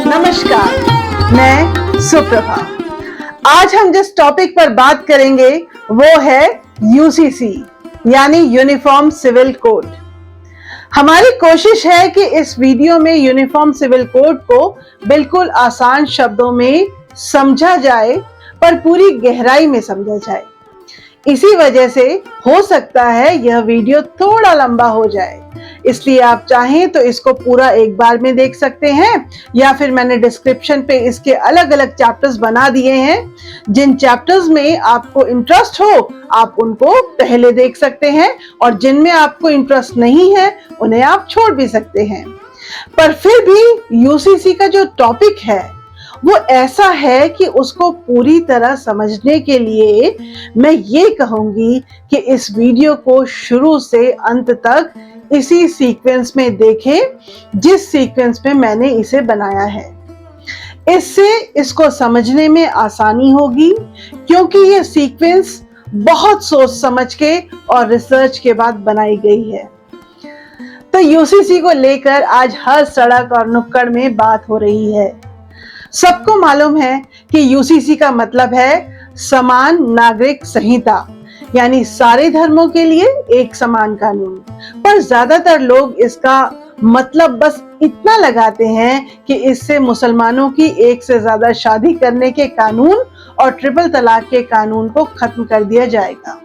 नमस्कार, मैं सुप्रभा। आज हम जिस टॉपिक पर बात करेंगे वो है यूसीसी यानी यूनिफॉर्म सिविल कोड। हमारी कोशिश है कि इस वीडियो में यूनिफॉर्म सिविल कोड को बिल्कुल आसान शब्दों में समझा जाए, पर पूरी गहराई में समझा जाए। इसी वजह से हो सकता है यह वीडियो थोड़ा लंबा हो जाए, इसलिए आप चाहें तो इसको पूरा एक बार में देख सकते हैं, या फिर मैंने डिस्क्रिप्शन पे इसके अलग अलग चैप्टर्स बना दिए हैं। जिन चैप्टर्स में आपको इंटरेस्ट हो आप उनको पहले देख सकते हैं, और जिनमें आपको इंटरेस्ट नहीं है उन्हें आप छोड़ भी सकते हैं। पर फिर भी यूसीसी का जो टॉपिक है वो ऐसा है कि उसको पूरी तरह समझने के लिए मैं ये कहूंगी कि इस वीडियो को शुरू से अंत तक इसी सीक्वेंस में देखें जिस सीक्वेंस में मैंने इसे बनाया है। इससे इसको समझने में आसानी होगी, क्योंकि ये सीक्वेंस बहुत सोच समझ के और रिसर्च के बाद बनाई गई है। तो यूसीसी को लेकर आज हर सड़क और नुक्कड़ में बात हो रही है। सबको मालूम है कि यूसीसी का मतलब है समान नागरिक संहिता, यानी सारे धर्मों के लिए एक समान कानून। पर ज्यादातर लोग इसका मतलब बस इतना लगाते हैं कि इससे मुसलमानों की एक से ज्यादा शादी करने के कानून और ट्रिपल तलाक के कानून को खत्म कर दिया जाएगा।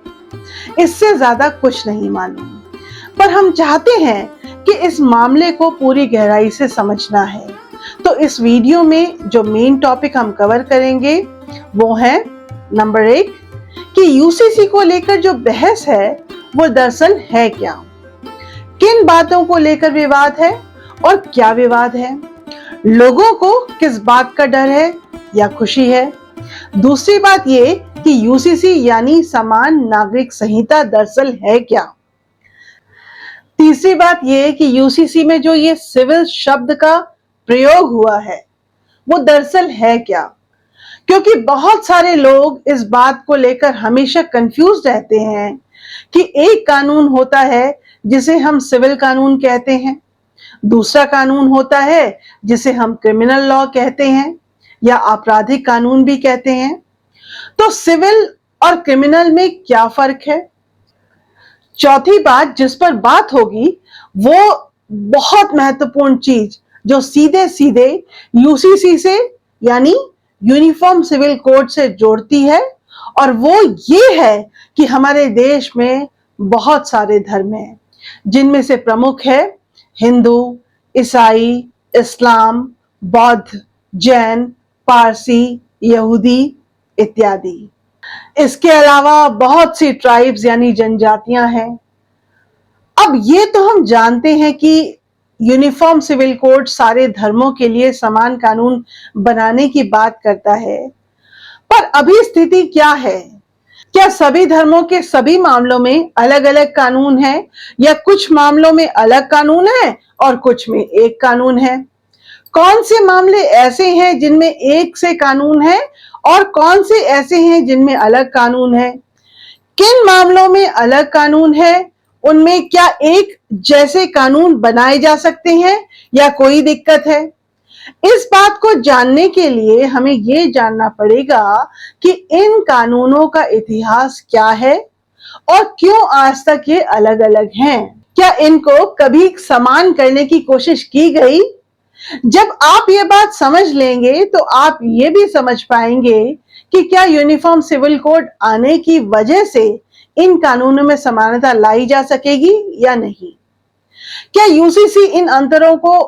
इससे ज्यादा कुछ नहीं मालूम। पर हम चाहते हैं कि इस मामले को पूरी गहराई से समझना है। तो इस वीडियो में जो मेन टॉपिक हम कवर करेंगे वो है नंबर 1 कि यूसीसी को लेकर जो बहस है वो दरअसल है क्या, किन बातों को लेकर विवाद है और क्या विवाद है, लोगों को किस बात का डर है या खुशी है। दूसरी बात ये कि यूसीसी यानी समान नागरिक संहिता दरअसल है क्या। तीसरी बात ये कि यूसीसी में जो ये सिविल शब्द का प्रयोग हुआ है वो दरअसल है क्या, क्योंकि बहुत सारे लोग इस बात को लेकर हमेशा कंफ्यूज रहते हैं कि एक कानून होता है जिसे हम सिविल कानून कहते हैं, दूसरा कानून होता है जिसे हम क्रिमिनल लॉ कहते हैं या आपराधिक कानून भी कहते हैं। तो सिविल और क्रिमिनल में क्या फर्क है। चौथी बात जिस पर बात होगी वो बहुत महत्वपूर्ण चीज जो सीधे सीधे यूसीसी से यानी यूनिफॉर्म सिविल कोड से जोड़ती है, और वो ये है कि हमारे देश में बहुत सारे धर्म हैं, जिनमें से प्रमुख है हिंदू, ईसाई, इस्लाम, बौद्ध, जैन, पारसी, यहूदी इत्यादि। इसके अलावा बहुत सी ट्राइब्स यानी जनजातियां हैं। अब ये तो हम जानते हैं कि यूनिफॉर्म सिविल कोड सारे धर्मों के लिए समान कानून बनाने की बात करता है, पर अभी स्थिति क्या है। क्या सभी धर्मों के सभी मामलों में अलग अलग कानून है, या कुछ मामलों में अलग कानून है और कुछ में एक कानून है। कौन से मामले ऐसे हैं जिनमें एक से कानून है और कौन से ऐसे हैं जिनमें अलग कानून है। किन मामलों में अलग कानून है, उनमें क्या एक जैसे कानून बनाए जा सकते हैं या कोई दिक्कत है। इस बात को जानने के लिए हमें ये जानना पड़ेगा कि इन कानूनों का इतिहास क्या है और क्यों आज तक ये अलग अलग हैं। क्या इनको कभी समान करने की कोशिश की गई। जब आप ये बात समझ लेंगे तो आप ये भी समझ पाएंगे कि क्या यूनिफॉर्म सिविल कोड आने की वजह से इन कानूनों में समानता लाई जा सकेगी या नहीं। क्या यूसीसी इन अंतरों को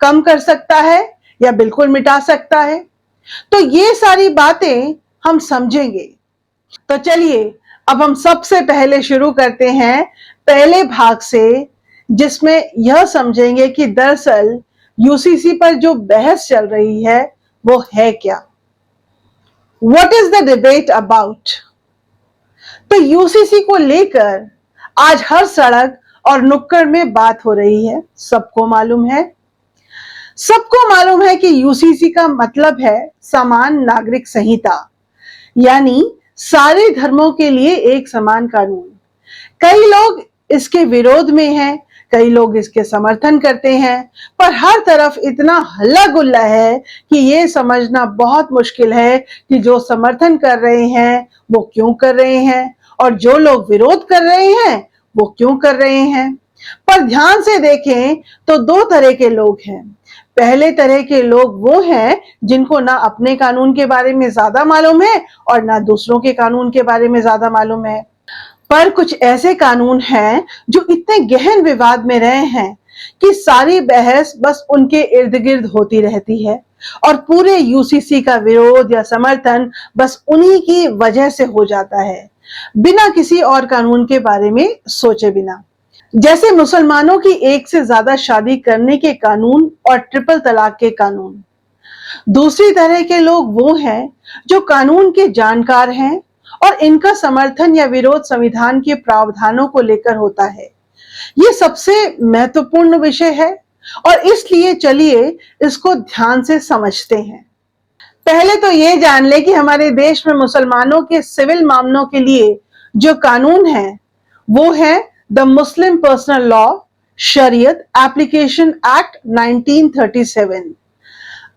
कम कर सकता है या बिल्कुल मिटा सकता है। तो ये सारी बातें हम समझेंगे। तो चलिए अब हम सबसे पहले शुरू करते हैं पहले भाग से, जिसमें यह समझेंगे कि दरअसल यूसीसी पर जो बहस चल रही है वो है क्या। What is the debate about? तो यूसीसी को लेकर आज हर सड़क और नुक्कड़ में बात हो रही है। सबको मालूम है कि यूसीसी का मतलब है समान नागरिक संहिता, यानी सारे धर्मों के लिए एक समान कानून। कई लोग इसके विरोध में हैं, कई लोग इसके समर्थन करते हैं, पर हर तरफ इतना हल्ला गुल्ला है कि ये समझना बहुत मुश्किल है कि जो समर्थन कर रहे हैं वो क्यों कर रहे हैं और जो लोग विरोध कर रहे हैं वो क्यों कर रहे हैं। पर ध्यान से देखें तो दो तरह के लोग हैं। पहले तरह के लोग वो हैं जिनको ना अपने कानून के बारे में ज्यादा मालूम है और ना दूसरों के कानून के बारे में ज्यादा मालूम है। पर कुछ ऐसे कानून हैं जो इतने गहन विवाद में रहे हैं कि सारी बहस बस उनके इर्द गिर्द होती रहती है और पूरे यूसीसी का विरोध या समर्थन बस उन्हीं की वजह से हो जाता है, बिना किसी और कानून के बारे में सोचे बिना। जैसे मुसलमानों की एक से ज्यादा शादी करने के कानून और ट्रिपल तलाक के कानून। दूसरी तरह के लोग वो हैं जो कानून के जानकार हैं और इनका समर्थन या विरोध संविधान के प्रावधानों को लेकर होता है। ये सबसे महत्वपूर्ण विषय है और इसलिए चलिए इसको ध्यान से समझते हैं। पहले तो ये जान ले कि हमारे देश में मुसलमानों के सिविल मामलों के लिए जो कानून है वो है द मुस्लिम पर्सनल लॉ शरीयत एप्लीकेशन एक्ट 1937।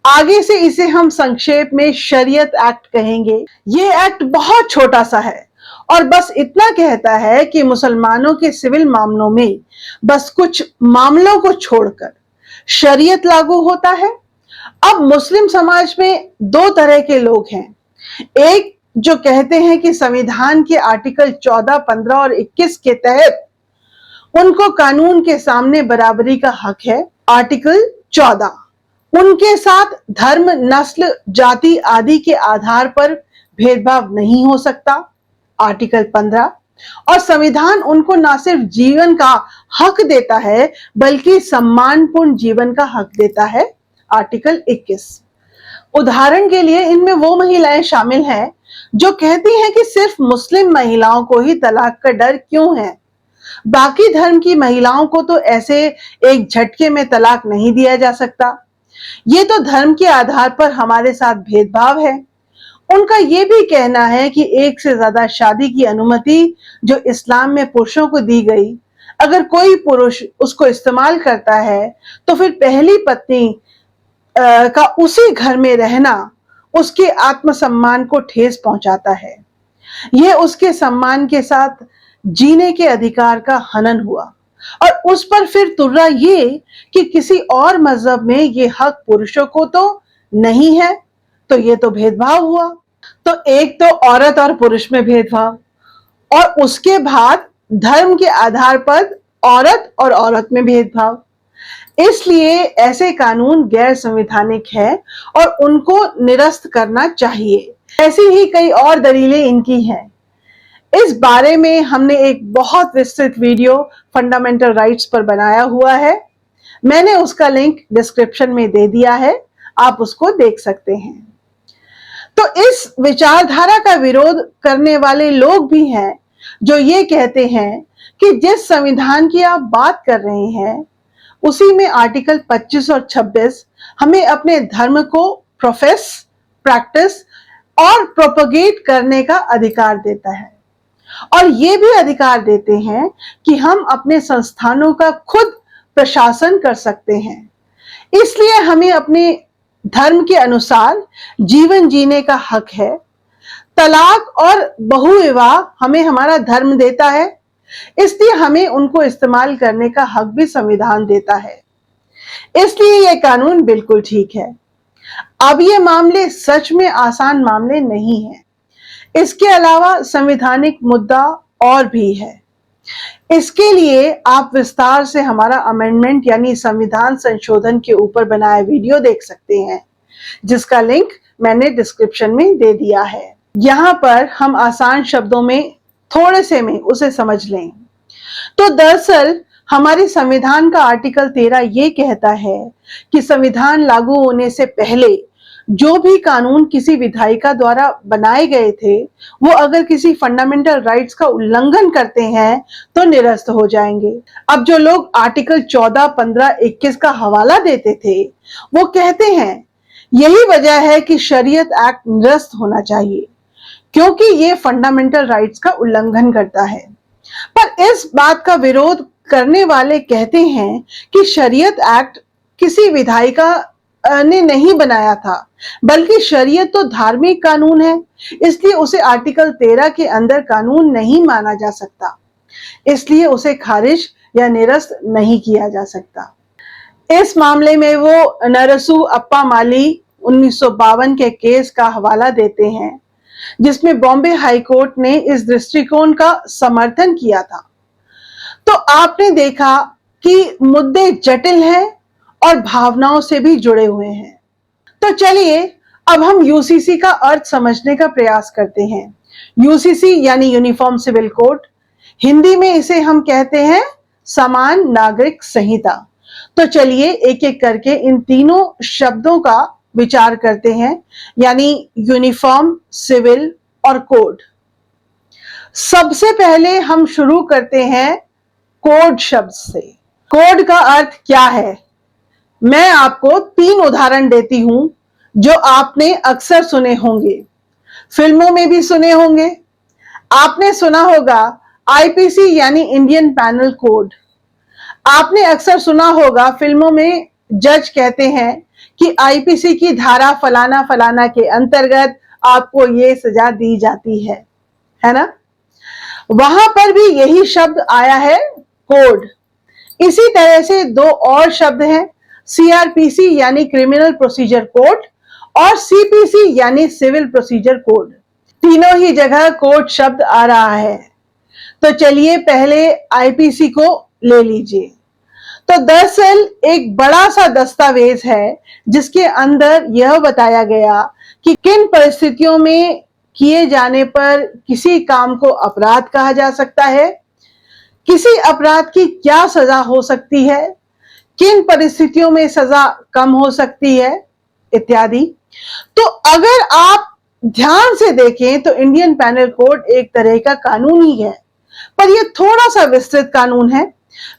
आगे से इसे हम संक्षेप में शरीयत एक्ट कहेंगे। ये एक्ट बहुत छोटा सा है और बस इतना कहता है कि मुसलमानों के सिविल मामलों में बस कुछ मामलों को छोड़कर शरीयत लागू होता है। अब मुस्लिम समाज में दो तरह के लोग हैं। एक जो कहते हैं कि संविधान के आर्टिकल 14, 15 और 21 के तहत उनको कानून के सामने बराबरी का हक है। आर्टिकल 14 उनके साथ धर्म, नस्ल, जाति आदि के आधार पर भेदभाव नहीं हो सकता। आर्टिकल 15 और संविधान उनको ना सिर्फ जीवन का हक देता है बल्कि सम्मानपूर्ण जीवन का हक देता है। आर्टिकल 21। उदाहरण के लिए इनमें वो महिलाएं शामिल हैं जो कहती हैं कि सिर्फ मुस्लिम महिलाओं को ही तलाक का डर क्यों है, बाकी धर्म की महिलाओं को तो ऐसे एक झटके में तलाक नहीं दिया जा सकता। ये तो धर्म के आधार पर हमारे साथ भेदभाव है। उनका ये भी कहना है कि एक से ज्यादा शादी की अनुमति जो इस्लाम में पुरुषों को दी गई, अगर कोई पुरुष उसको इस्तेमाल करता है तो फिर पहली पत्नी का उसी घर में रहना उसके आत्मसम्मान को ठेस पहुंचाता है। यह उसके सम्मान के साथ जीने के अधिकार का हनन हुआ और उस पर फिर तुर्रा ये कि किसी और मजहब में ये हक पुरुषों को तो नहीं है, तो ये तो भेदभाव हुआ। तो एक तो औरत और पुरुष में भेदभाव और उसके बाद धर्म के आधार पर औरत और औरत में भेदभाव। इसलिए ऐसे कानून गैर संवैधानिक है और उनको निरस्त करना चाहिए। ऐसी ही कई और दलीलें इनकी हैं। इस बारे में हमने एक बहुत विस्तृत वीडियो फंडामेंटल राइट्स पर बनाया हुआ है। मैंने उसका लिंक डिस्क्रिप्शन में दे दिया है, आप उसको देख सकते हैं। तो इस विचारधारा का विरोध करने वाले लोग भी हैं जो ये कहते हैं कि जिस संविधान की आप बात कर रहे हैं उसी में आर्टिकल 25 और 26 हमें अपने धर्म को प्रोफेस, प्रैक्टिस और प्रोपगेट करने का अधिकार देता है और ये भी अधिकार देते हैं कि हम अपने संस्थानों का खुद प्रशासन कर सकते हैं। इसलिए हमें अपने धर्म के अनुसार जीवन जीने का हक है। तलाक और बहुविवाह हमें हमारा धर्म देता है, इसलिए हमें उनको इस्तेमाल करने का हक भी संविधान देता है। इसलिए यह कानून बिल्कुल ठीक है। अब ये मामले सच में आसान मामले नहीं हैं। इसके अलावा संवैधानिक मुद्दा और भी है। इसके लिए आप विस्तार से हमारा अमेंडमेंट यानी संविधान संशोधन के ऊपर बनाया वीडियो देख सकते हैं, जिसका लिंक मैंने डिस्क्रिप्शन में दे दिया है। यहाँ पर हम आसान शब्दों में थोड़े से में उसे समझ लें। तो दरअसल हमारे संविधान का आर्टिकल 13 ये कहता है कि संविधान लागू होने से पहले जो भी कानून किसी विधायिका द्वारा बनाए गए थे वो अगर किसी फंडामेंटल राइट्स का उल्लंघन करते हैं तो निरस्त हो जाएंगे। अब जो लोग आर्टिकल 14, 15, 21 का हवाला देते थे वो कहते हैं यही वजह है कि शरीयत एक्ट निरस्त होना चाहिए क्योंकि ये फंडामेंटल राइट्स का उल्लंघन करता है। पर इस बात का विरोध करने वाले कहते हैं कि शरीयत एक्ट किसी विधायिका ने नहीं बनाया था, बल्कि शरीयत तो धार्मिक कानून है, इसलिए उसे आर्टिकल 13 के अंदर कानून नहीं माना जा सकता, इसलिए उसे खारिज या निरस्त नहीं किया जा सकता। इस मामले में वो नरसू अप्पा माली 1952 के केस का हवाला देते हैं, जिसमें बॉम्बे हाई कोर्ट ने इस दृष्टिकोण का समर्थन किया था। तो आपने देखा कि मुद्दे जटिल हैं और भावनाओं से भी जुड़े हुए हैं। तो चलिए अब हम यूसीसी का अर्थ समझने का प्रयास करते हैं। यूसीसी यानी यूनिफॉर्म सिविल कोड, हिंदी में इसे हम कहते हैं समान नागरिक संहिता। तो चलिए एक एक करके इन तीनों शब्दों का विचार करते हैं, यानी यूनिफॉर्म, सिविल और कोड। सबसे पहले हम शुरू करते हैं कोड शब्द से। कोड का अर्थ क्या है? मैं आपको 3 उदाहरण देती हूं जो आपने अक्सर सुने होंगे, फिल्मों में भी सुने होंगे। आपने सुना होगा आईपीसी यानी इंडियन पैनल कोड। आपने अक्सर सुना होगा फिल्मों में जज कहते हैं कि आईपीसी की धारा फलाना फलाना के अंतर्गत आपको ये सजा दी जाती है ना? वहां पर भी यही शब्द आया है, कोड। इसी तरह से 2 और शब्द हैं, सीआरपीसी यानी क्रिमिनल प्रोसीजर कोड और सीपीसी यानी सिविल प्रोसीजर कोड। तीनों ही जगह कोड शब्द आ रहा है। तो चलिए पहले आईपीसी को ले लीजिए। तो दरअसल एक बड़ा सा दस्तावेज है जिसके अंदर यह बताया गया कि किन परिस्थितियों में किए जाने पर किसी काम को अपराध कहा जा सकता है, किसी अपराध की क्या सजा हो सकती है, किन परिस्थितियों में सजा कम हो सकती है, इत्यादि। तो अगर आप ध्यान से देखें तो इंडियन पैनल कोड एक तरह का कानून ही है, पर यह थोड़ा सा विस्तृत कानून है।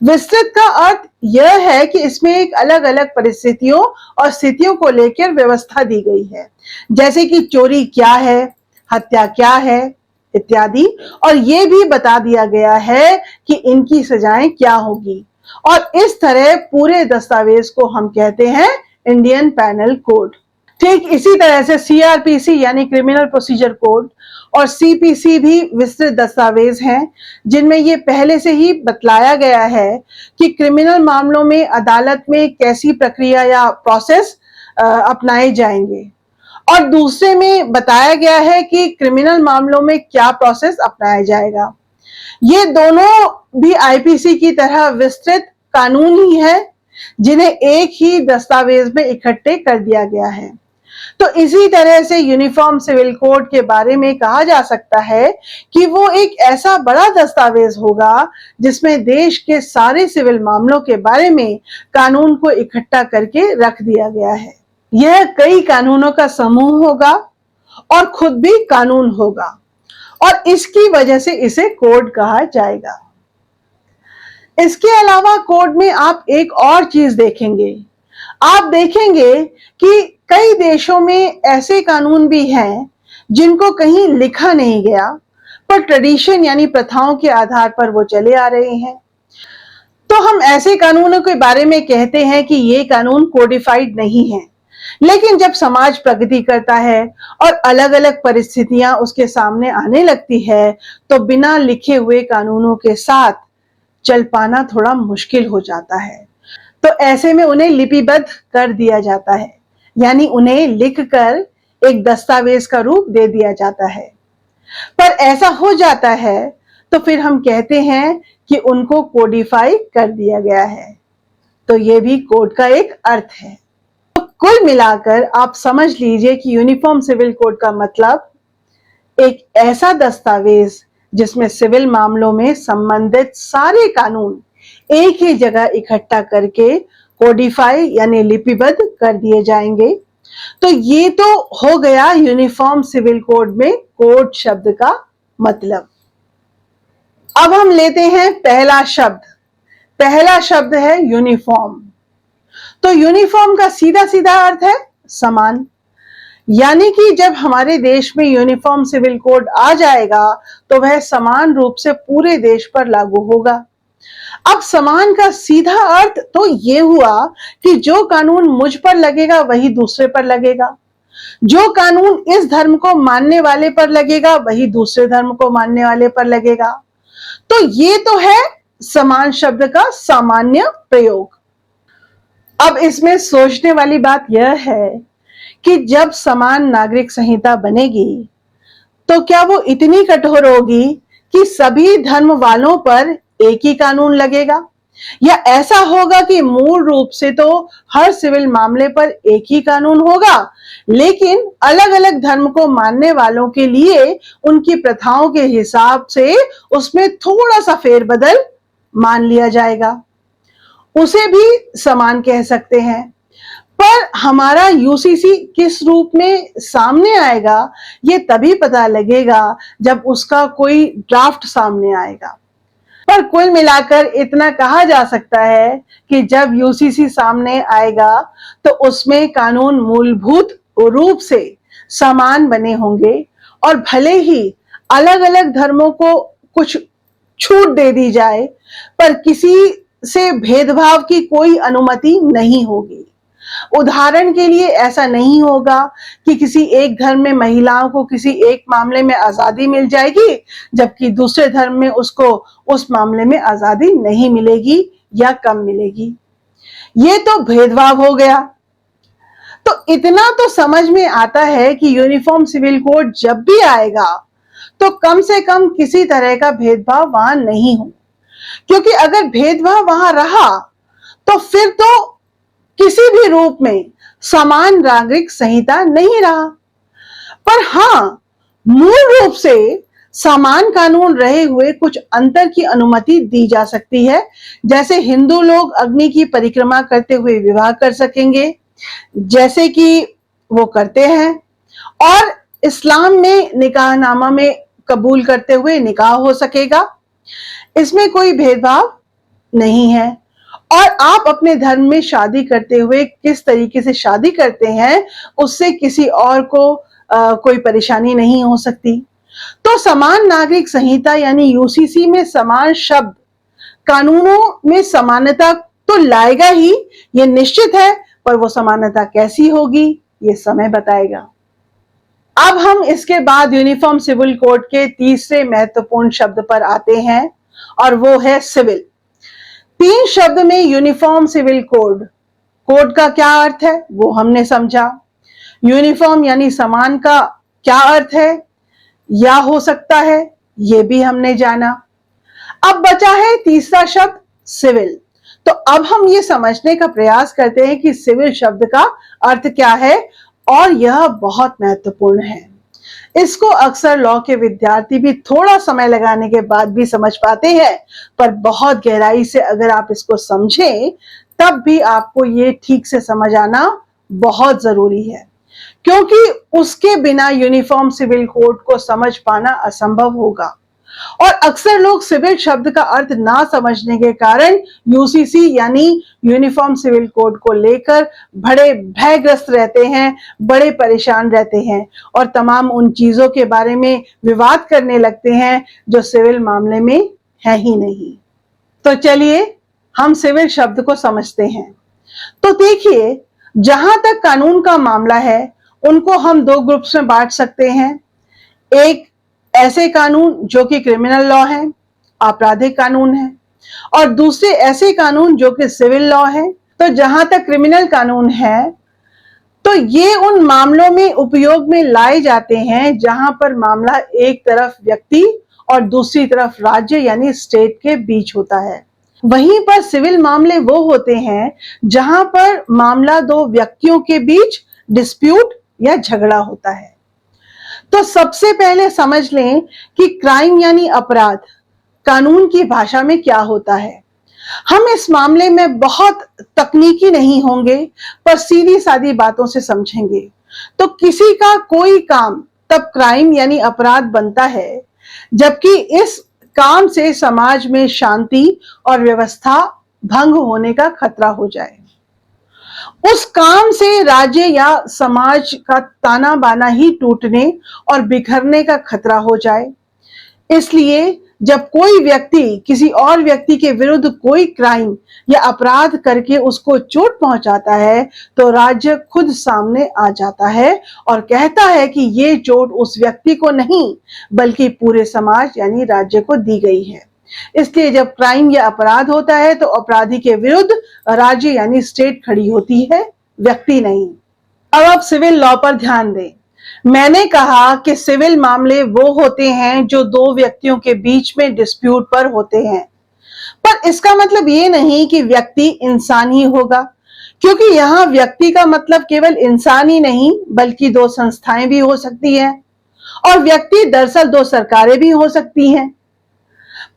विस्तृत का अर्थ यह है कि इसमें एक अलग अलग परिस्थितियों और स्थितियों को लेकर व्यवस्था दी गई है, जैसे कि चोरी क्या है, हत्या क्या है, इत्यादि। और यह भी बता दिया गया है कि इनकी सजाएं क्या होगी। और इस तरह पूरे दस्तावेज को हम कहते हैं इंडियन पैनल कोड। ठीक इसी तरह से सीआरपीसी यानी क्रिमिनल प्रोसीजर कोड और सीपीसी भी विस्तृत दस्तावेज हैं, जिनमें ये पहले से ही बतलाया गया है कि क्रिमिनल मामलों में अदालत में कैसी प्रक्रिया या प्रोसेस अपनाए जाएंगे, और दूसरे में बताया गया है कि क्रिमिनल मामलों में क्या प्रोसेस अपनाया जाएगा। ये दोनों भी आईपीसी की तरह विस्तृत कानून ही है, जिन्हें एक ही दस्तावेज में इकट्ठे कर दिया गया है। तो इसी तरह से यूनिफॉर्म सिविल कोड के बारे में कहा जा सकता है कि वो एक ऐसा बड़ा दस्तावेज होगा जिसमें देश के सारे सिविल मामलों के बारे में कानून को इकट्ठा करके रख दिया गया है। यह कई कानूनों का समूह होगा और खुद भी कानून होगा, और इसकी वजह से इसे कोड कहा जाएगा। इसके अलावा कोड में आप एक और चीज देखेंगे। आप देखेंगे कि कई देशों में ऐसे कानून भी हैं जिनको कहीं लिखा नहीं गया, पर ट्रेडिशन यानी प्रथाओं के आधार पर वो चले आ रहे हैं। तो हम ऐसे कानूनों के बारे में कहते हैं कि ये कानून कोडिफाइड नहीं है, लेकिन जब समाज प्रगति करता है और अलग अलग परिस्थितियां उसके सामने आने लगती है, तो बिना लिखे हुए कानूनों के साथ चल पाना थोड़ा मुश्किल हो जाता है। तो ऐसे में उन्हें लिपिबद्ध कर दिया जाता है, यानी उन्हें लिखकर एक दस्तावेज का रूप दे दिया जाता है। पर ऐसा हो जाता है तो फिर हम कहते हैं कि उनको कोडिफाई कर दिया गया है। तो ये भी कोड का एक अर्थ है। तो कुल मिलाकर आप समझ लीजिए कि यूनिफॉर्म सिविल कोड का मतलब एक ऐसा दस्तावेज जिसमें सिविल मामलों में संबंधित सारे कानून एक ही जगह इकट्ठा करके कोडिफाई यानी लिपिबद्ध कर दिए जाएंगे। तो ये तो हो गया यूनिफॉर्म सिविल कोड में कोड शब्द का मतलब। अब हम लेते हैं पहला शब्द। पहला शब्द है यूनिफॉर्म। तो यूनिफॉर्म का सीधा सीधा अर्थ है समान, यानी कि जब हमारे देश में यूनिफॉर्म सिविल कोड आ जाएगा तो वह समान रूप से पूरे देश पर लागू होगा। अब समान का सीधा अर्थ तो ये हुआ कि जो कानून मुझ पर लगेगा वही दूसरे पर लगेगा, जो कानून इस धर्म को मानने वाले पर लगेगा वही दूसरे धर्म को मानने वाले पर लगेगा। तो ये तो है समान शब्द का सामान्य प्रयोग। अब इसमें सोचने वाली बात यह है कि जब समान नागरिक संहिता बनेगी तो क्या वो इतनी कठोर होगी कि सभी धर्म वालों पर एक ही कानून लगेगा, या ऐसा होगा कि मूल रूप से तो हर सिविल मामले पर एक ही कानून होगा, लेकिन अलग अलग धर्म को मानने वालों के लिए उनकी प्रथाओं के हिसाब से उसमें थोड़ा सा फेरबदल मान लिया जाएगा। उसे भी समान कह सकते हैं। पर हमारा यूसीसी किस रूप में सामने आएगा ये तभी पता लगेगा जब उसका कोई ड्राफ्ट सामने आएगा। पर कुल मिलाकर इतना कहा जा सकता है कि जब यूसीसी सामने आएगा तो उसमें कानून मूलभूत रूप से समान बने होंगे, और भले ही अलग अलग धर्मों को कुछ छूट दे दी जाए पर किसी से भेदभाव की कोई अनुमति नहीं होगी। उदाहरण के लिए ऐसा नहीं होगा कि किसी एक धर्म में महिलाओं को किसी एक मामले में आजादी मिल जाएगी जबकि दूसरे धर्म में उसको उस मामले में आजादी नहीं मिलेगी या कम मिलेगी। ये तो भेदभाव हो गया। तो इतना तो समझ में आता है कि यूनिफॉर्म सिविल कोड जब भी आएगा तो कम से कम किसी तरह का भेदभाव वहां नहीं हो, क्योंकि अगर भेदभाव वहां रहा तो फिर तो किसी भी रूप में समान नागरिक संहिता नहीं रहा। पर हां, मूल रूप से समान कानून रहे हुए कुछ अंतर की अनुमति दी जा सकती है, जैसे हिंदू लोग अग्नि की परिक्रमा करते हुए विवाह कर सकेंगे जैसे कि वो करते हैं, और इस्लाम में निकाहनामा में कबूल करते हुए निकाह हो सकेगा। इसमें कोई भेदभाव नहीं है। और आप अपने धर्म में शादी करते हुए किस तरीके से शादी करते हैं उससे किसी और को कोई परेशानी नहीं हो सकती। तो समान नागरिक संहिता यानी यूसीसी में समान शब्द कानूनों में समानता तो लाएगा ही, ये निश्चित है, पर वो समानता कैसी होगी ये समय बताएगा। अब हम इसके बाद यूनिफॉर्म सिविल कोड के तीसरे महत्वपूर्ण शब्द पर आते हैं और वो है सिविल। 3 शब्द में यूनिफॉर्म सिविल कोड। कोड का क्या अर्थ है वो हमने समझा। यूनिफॉर्म यानी समान का क्या अर्थ है या हो सकता है ये भी हमने जाना। अब बचा है तीसरा शब्द सिविल। तो अब हम ये समझने का प्रयास करते हैं कि सिविल शब्द का अर्थ क्या है, और यह बहुत महत्वपूर्ण है। इसको अक्सर लॉ के विद्यार्थी भी थोड़ा समय लगाने के बाद भी समझ पाते हैं, पर बहुत गहराई से अगर आप इसको समझें तब भी आपको ये ठीक से समझ आना बहुत जरूरी है, क्योंकि उसके बिना यूनिफॉर्म सिविल कोड को समझ पाना असंभव होगा। और अक्सर लोग सिविल शब्द का अर्थ ना समझने के कारण यूसीसी यानी यूनिफॉर्म सिविल कोड को लेकर बड़े भयग्रस्त रहते हैं, बड़े परेशान रहते हैं और तमाम उन चीजों के बारे में विवाद करने लगते हैं जो सिविल मामले में है ही नहीं। तो चलिए हम सिविल शब्द को समझते हैं। तो देखिए, जहां तक कानून का मामला है उनको हम 2 ग्रुप्स में बांट सकते हैं। एक ऐसे कानून जो कि क्रिमिनल लॉ है, आपराधिक कानून है, और दूसरे ऐसे कानून जो कि सिविल लॉ है। तो जहां तक क्रिमिनल कानून है तो ये उन मामलों में उपयोग में लाए जाते हैं जहां पर मामला एक तरफ व्यक्ति और दूसरी तरफ राज्य यानी स्टेट के बीच होता है। वहीं पर सिविल मामले वो होते हैं जहां पर मामला 2 व्यक्तियों के बीच डिस्प्यूट या झगड़ा होता है। तो सबसे पहले समझ लें कि क्राइम यानी अपराध कानून की भाषा में क्या होता है। हम इस मामले में बहुत तकनीकी नहीं होंगे, पर सीधी सादी बातों से समझेंगे। तो किसी का कोई काम तब क्राइम यानी अपराध बनता है जबकि इस काम से समाज में शांति और व्यवस्था भंग होने का खतरा हो जाए, उस काम से राज्य या समाज का ताना बाना ही टूटने और बिखरने का खतरा हो जाए। इसलिए जब कोई व्यक्ति किसी और व्यक्ति के विरुद्ध कोई क्राइम या अपराध करके उसको चोट पहुंचाता है तो राज्य खुद सामने आ जाता है और कहता है कि ये चोट उस व्यक्ति को नहीं बल्कि पूरे समाज यानी राज्य को दी गई है। इसलिए जब क्राइम या अपराध होता है तो अपराधी के विरुद्ध राज्य यानी स्टेट खड़ी होती है, व्यक्ति नहीं। अब आप सिविल लॉ पर ध्यान दें। मैंने कहा कि सिविल मामले वो होते हैं जो दो व्यक्तियों के बीच में डिस्प्यूट पर होते हैं, पर इसका मतलब ये नहीं कि व्यक्ति इंसान ही होगा, क्योंकि यहाँ व्यक्ति का मतलब केवल इंसान ही नहीं बल्कि दो संस्थाएं भी हो सकती हैं और व्यक्ति दरअसल दो सरकारें भी हो सकती हैं।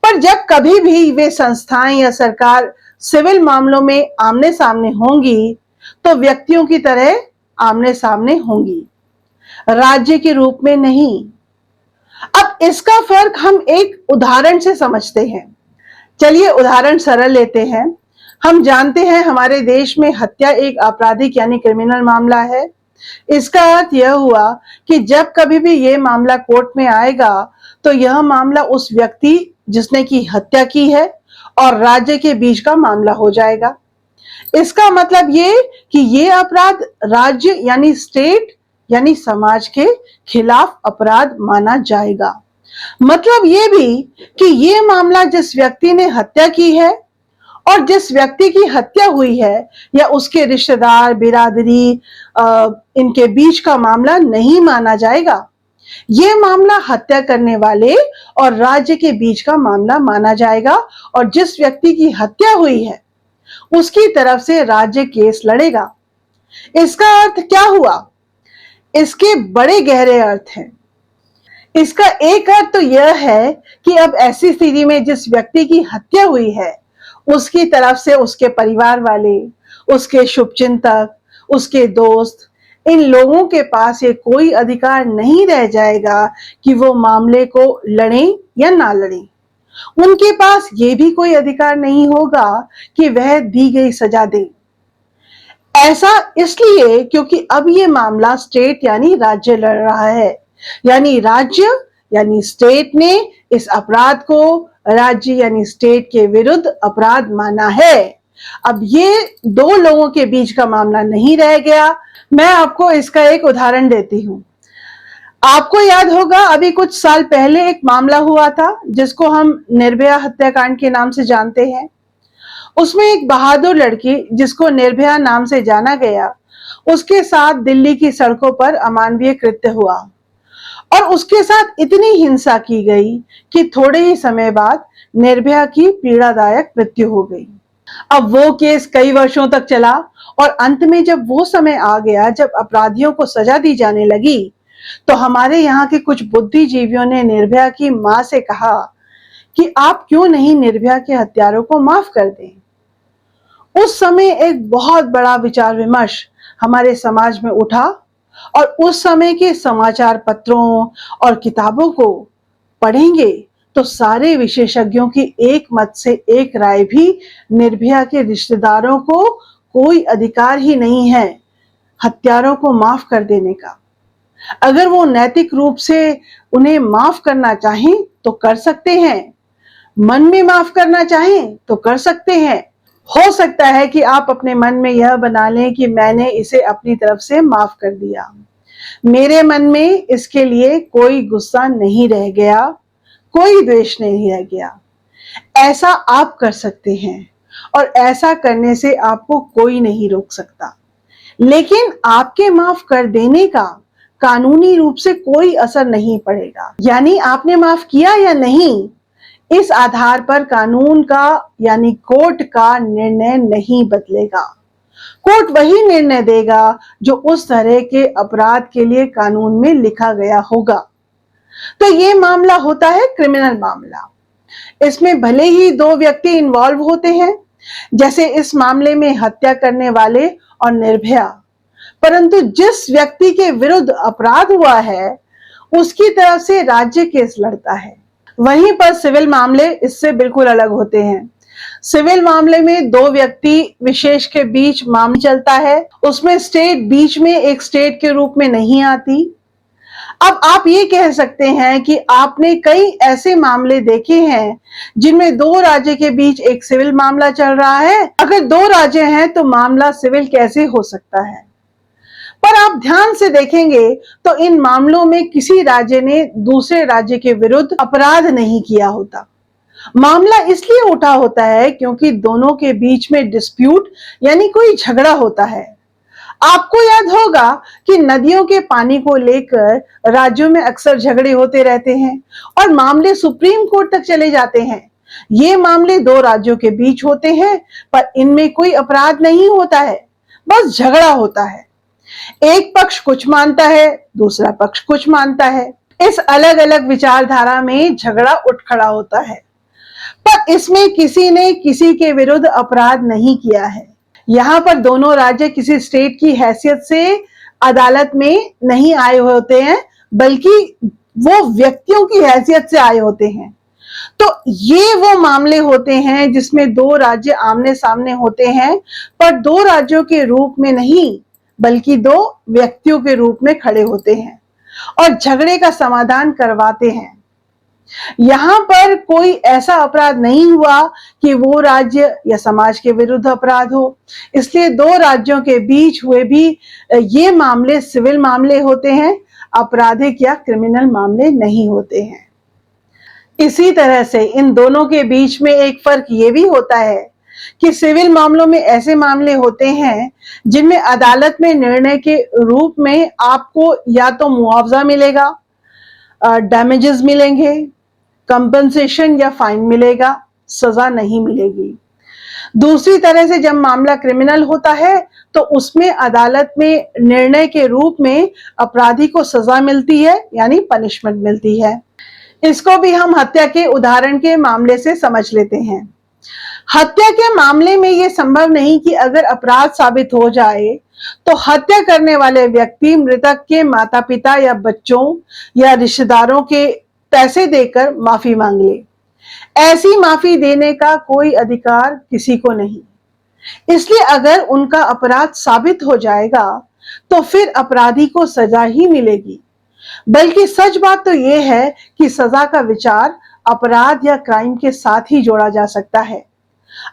पर जब कभी भी वे संस्थाएं या सरकार सिविल मामलों में आमने सामने होंगी तो व्यक्तियों की तरह आमने सामने होंगी, राज्य के रूप में नहीं। अब इसका फर्क हम एक उदाहरण से समझते हैं। चलिए उदाहरण सरल लेते हैं। हम जानते हैं हमारे देश में हत्या एक आपराधिक यानी क्रिमिनल मामला है। इसका अर्थ यह हुआ कि जब कभी भी यह मामला कोर्ट में आएगा तो यह मामला उस व्यक्ति जिसने की हत्या की है और राज्य के बीच का मामला हो जाएगा। इसका मतलब ये कि ये अपराध राज्य यानी स्टेट यानी समाज के खिलाफ अपराध माना जाएगा। मतलब ये भी कि ये मामला जिस व्यक्ति ने हत्या की है और जिस व्यक्ति की हत्या हुई है या उसके रिश्तेदार बिरादरी इनके बीच का मामला नहीं माना जाएगा। ये मामला हत्या करने वाले और राज्य के बीच का मामला माना जाएगा और जिस व्यक्ति की हत्या हुई है उसकी तरफ से राज्य केस लड़ेगा। इसका अर्थ क्या हुआ? इसके बड़े गहरे अर्थ हैं। इसका एक अर्थ तो यह है कि अब ऐसी स्थिति में जिस व्यक्ति की हत्या हुई है उसकी तरफ से उसके परिवार वाले, उसके शुभचिंतक, उसके दोस्त, इन लोगों के पास ये कोई अधिकार नहीं रह जाएगा कि वो मामले को लड़ें या ना लड़ें। उनके पास ये भी कोई अधिकार नहीं होगा कि वह दी गई सजा दें। ऐसा इसलिए क्योंकि अब ये मामला स्टेट यानी राज्य लड़ रहा है, यानी राज्य यानी स्टेट ने इस अपराध को राज्य यानी स्टेट के विरुद्ध अपराध माना है। अब ये दो लोगों के बीच का मामला नहीं रह गया। मैं आपको इसका एक उदाहरण देती हूँ। आपको याद होगा अभी कुछ साल पहले एक मामला हुआ था जिसको हम निर्भया हत्याकांड के नाम से जानते हैं। उसमें एक बहादुर लड़की जिसको निर्भया नाम से जाना गया, उसके साथ दिल्ली की सड़कों पर अमानवीय कृत्य हुआ और उसके साथ इतनी हिंसा की गई कि थोड़े ही समय बाद निर्भया की पीड़ादायक मृत्यु हो गई। अब वो केस कई वर्षों तक चला और अंत में जब वो समय आ गया जब अपराधियों को सजा दी जाने लगी तो हमारे यहाँ के कुछ बुद्धिजीवियों ने निर्भया की मां से कहा कि आप क्यों नहीं निर्भया के हत्यारों को माफ कर दें। उस समय एक बहुत बड़ा विचार विमर्श हमारे समाज में उठा और उस समय के समाचार पत्रों और किताबों को पढ़ेंगे तो सारे विशेषज्ञों की एक मत से एक राय भी निर्भया के रिश्तेदारों को कोई अधिकार ही नहीं है हत्यारों को माफ कर देने का। अगर वो नैतिक रूप से उन्हें माफ करना चाहें तो कर सकते हैं, मन में माफ करना चाहें तो कर सकते हैं। हो सकता है कि आप अपने मन में यह बना लें कि मैंने इसे अपनी तरफ से माफ कर दिया, मेरे मन में इसके लिए कोई गुस्सा नहीं रह गया, कोई द्वेष नहीं रह गया। ऐसा आप कर सकते हैं और ऐसा करने से आपको कोई नहीं रोक सकता, लेकिन आपके माफ कर देने का कानूनी रूप से कोई असर नहीं पड़ेगा। यानी आपने माफ किया या नहीं, इस आधार पर कानून का यानी कोर्ट का निर्णय नहीं बदलेगा। कोर्ट वही निर्णय देगा जो उस तरह के अपराध के लिए कानून में लिखा गया होगा। तो ये मामला होता है क्रिमिनल मामला। इसमें भले ही दो व्यक्ति इन्वॉल्व होते हैं, जैसे इस मामले में हत्या करने वाले और निर्भया, परंतु जिस व्यक्ति के विरुद्ध अपराध हुआ है उसकी तरफ से राज्य केस लड़ता है। वहीं पर सिविल मामले इससे बिल्कुल अलग होते हैं। सिविल मामले में दो व्यक्ति विशेष के बीच मामला चलता है, उसमें स्टेट बीच में एक स्टेट के रूप में नहीं आती। अब आप ये कह सकते हैं कि आपने कई ऐसे मामले देखे हैं जिनमें दो राज्य के बीच एक सिविल मामला चल रहा है। अगर दो राज्य हैं तो मामला सिविल कैसे हो सकता है? पर आप ध्यान से देखेंगे तो इन मामलों में किसी राज्य ने दूसरे राज्य के विरुद्ध अपराध नहीं किया होता। मामला इसलिए उठा होता है क्योंकि दोनों के बीच में डिस्प्यूट यानी कोई झगड़ा होता है। आपको याद होगा कि नदियों के पानी को लेकर राज्यों में अक्सर झगड़े होते रहते हैं और मामले सुप्रीम कोर्ट तक चले जाते हैं। ये मामले दो राज्यों के बीच होते हैं, पर इनमें कोई अपराध नहीं होता है, बस झगड़ा होता है। एक पक्ष कुछ मानता है, दूसरा पक्ष कुछ मानता है। इस अलग अलग विचारधारा में झगड़ा उठ खड़ा होता है, पर इसमें किसी ने किसी के विरुद्ध अपराध नहीं किया है। यहाँ पर दोनों राज्य किसी स्टेट की हैसियत से अदालत में नहीं आए होते हैं, बल्कि वो व्यक्तियों की हैसियत से आए होते हैं। तो ये वो मामले होते हैं जिसमें दो राज्य आमने सामने होते हैं, पर दो राज्यों के रूप में नहीं, बल्कि दो व्यक्तियों के रूप में खड़े होते हैं और झगड़े का समाधान करवाते हैं। यहां पर कोई ऐसा अपराध नहीं हुआ कि वो राज्य या समाज के विरुद्ध अपराध हो, इसलिए दो राज्यों के बीच हुए भी ये मामले सिविल मामले होते हैं, आपराधिक या क्रिमिनल मामले नहीं होते हैं। इसी तरह से इन दोनों के बीच में एक फर्क ये भी होता है कि सिविल मामलों में ऐसे मामले होते हैं जिनमें अदालत में निर्णय के रूप में आपको या तो मुआवजा मिलेगा, डैमेजेस मिलेंगे, कंपनसेशन या फाइन मिलेगा, सजा नहीं मिलेगी। दूसरी तरह से जब मामला क्रिमिनल होता है तो उसमें अदालत में निर्णय के रूप में अपराधी को सजा मिलती है, यानी पनिशमेंट मिलती है। इसको भी हम हत्या के उदाहरण के मामले से समझ लेते हैं। हत्या के मामले में यह संभव नहीं कि अगर अपराध साबित हो जाए तो हत्या करने वाले व्यक्ति मृतक के माता पिता या बच्चों या रिश्तेदारों के पैसे देकर माफी मांग ले। ऐसी माफी देने का कोई अधिकार किसी को नहीं। इसलिए अगर उनका अपराध साबित हो जाएगा तो फिर अपराधी को सजा ही मिलेगी। बल्कि सच बात तो यह है कि सजा का विचार अपराध या क्राइम के साथ ही जोड़ा जा सकता है।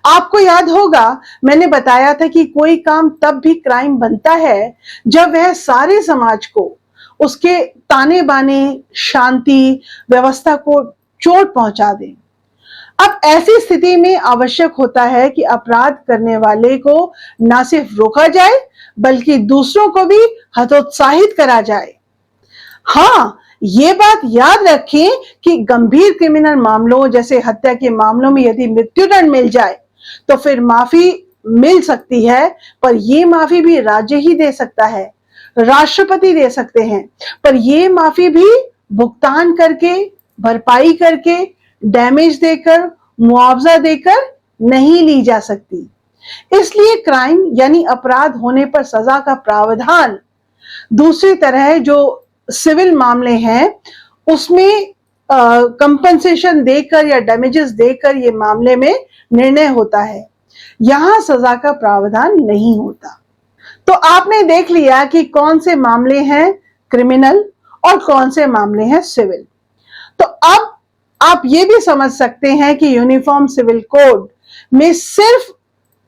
आपको याद होगा मैंने बताया था कि कोई काम तब भी क्राइम बनता है जब वह सारे समाज को, उसके ताने बाने, शांति व्यवस्था को चोट पहुंचा दे। अब ऐसी स्थिति में आवश्यक होता है कि अपराध करने वाले को न सिर्फ रोका जाए बल्कि दूसरों को भी हतोत्साहित करा जाए। हाँ, ये बात याद रखें कि गंभीर क्रिमिनल मामलों जैसे हत्या के मामलों में यदि मृत्युदंड मिल जाए तो फिर माफी मिल सकती है, पर यह माफी भी राज्य ही दे सकता है, राष्ट्रपति दे सकते हैं, पर यह माफी भी भुगतान करके, भरपाई करके, डैमेज देकर, मुआवजा देकर नहीं ली जा सकती। इसलिए क्राइम यानी अपराध होने पर सजा का प्रावधान दूसरी तरह जो सिविल मामले हैं उसमें कंपनसेशन देकर या डैमेजेस देकर ये मामले में निर्णय होता है। यहां सजा का प्रावधान नहीं होता। तो आपने देख लिया कि कौन से मामले हैं क्रिमिनल और कौन से मामले हैं सिविल। तो अब आप ये भी समझ सकते हैं कि यूनिफॉर्म सिविल कोड में सिर्फ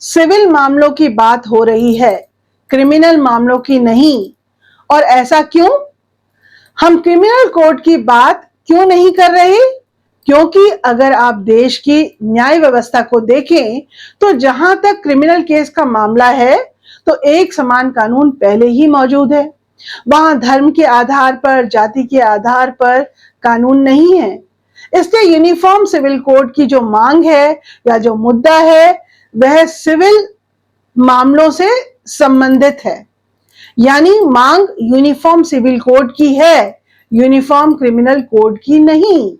सिविल मामलों की बात हो रही है, क्रिमिनल मामलों की नहीं। और ऐसा क्यों? हम क्रिमिनल कोड की बात क्यों नहीं कर रहे? क्योंकि अगर आप देश की न्याय व्यवस्था को देखें तो जहां तक क्रिमिनल केस का मामला है तो एक समान कानून पहले ही मौजूद है। वहां धर्म के आधार पर, जाति के आधार पर कानून नहीं है। इसलिए यूनिफॉर्म सिविल कोड की जो मांग है या जो मुद्दा है वह सिविल मामलों से संबंधित है, यानी मांग यूनिफॉर्म सिविल कोड की है, यूनिफॉर्म क्रिमिनल कोड की नहीं।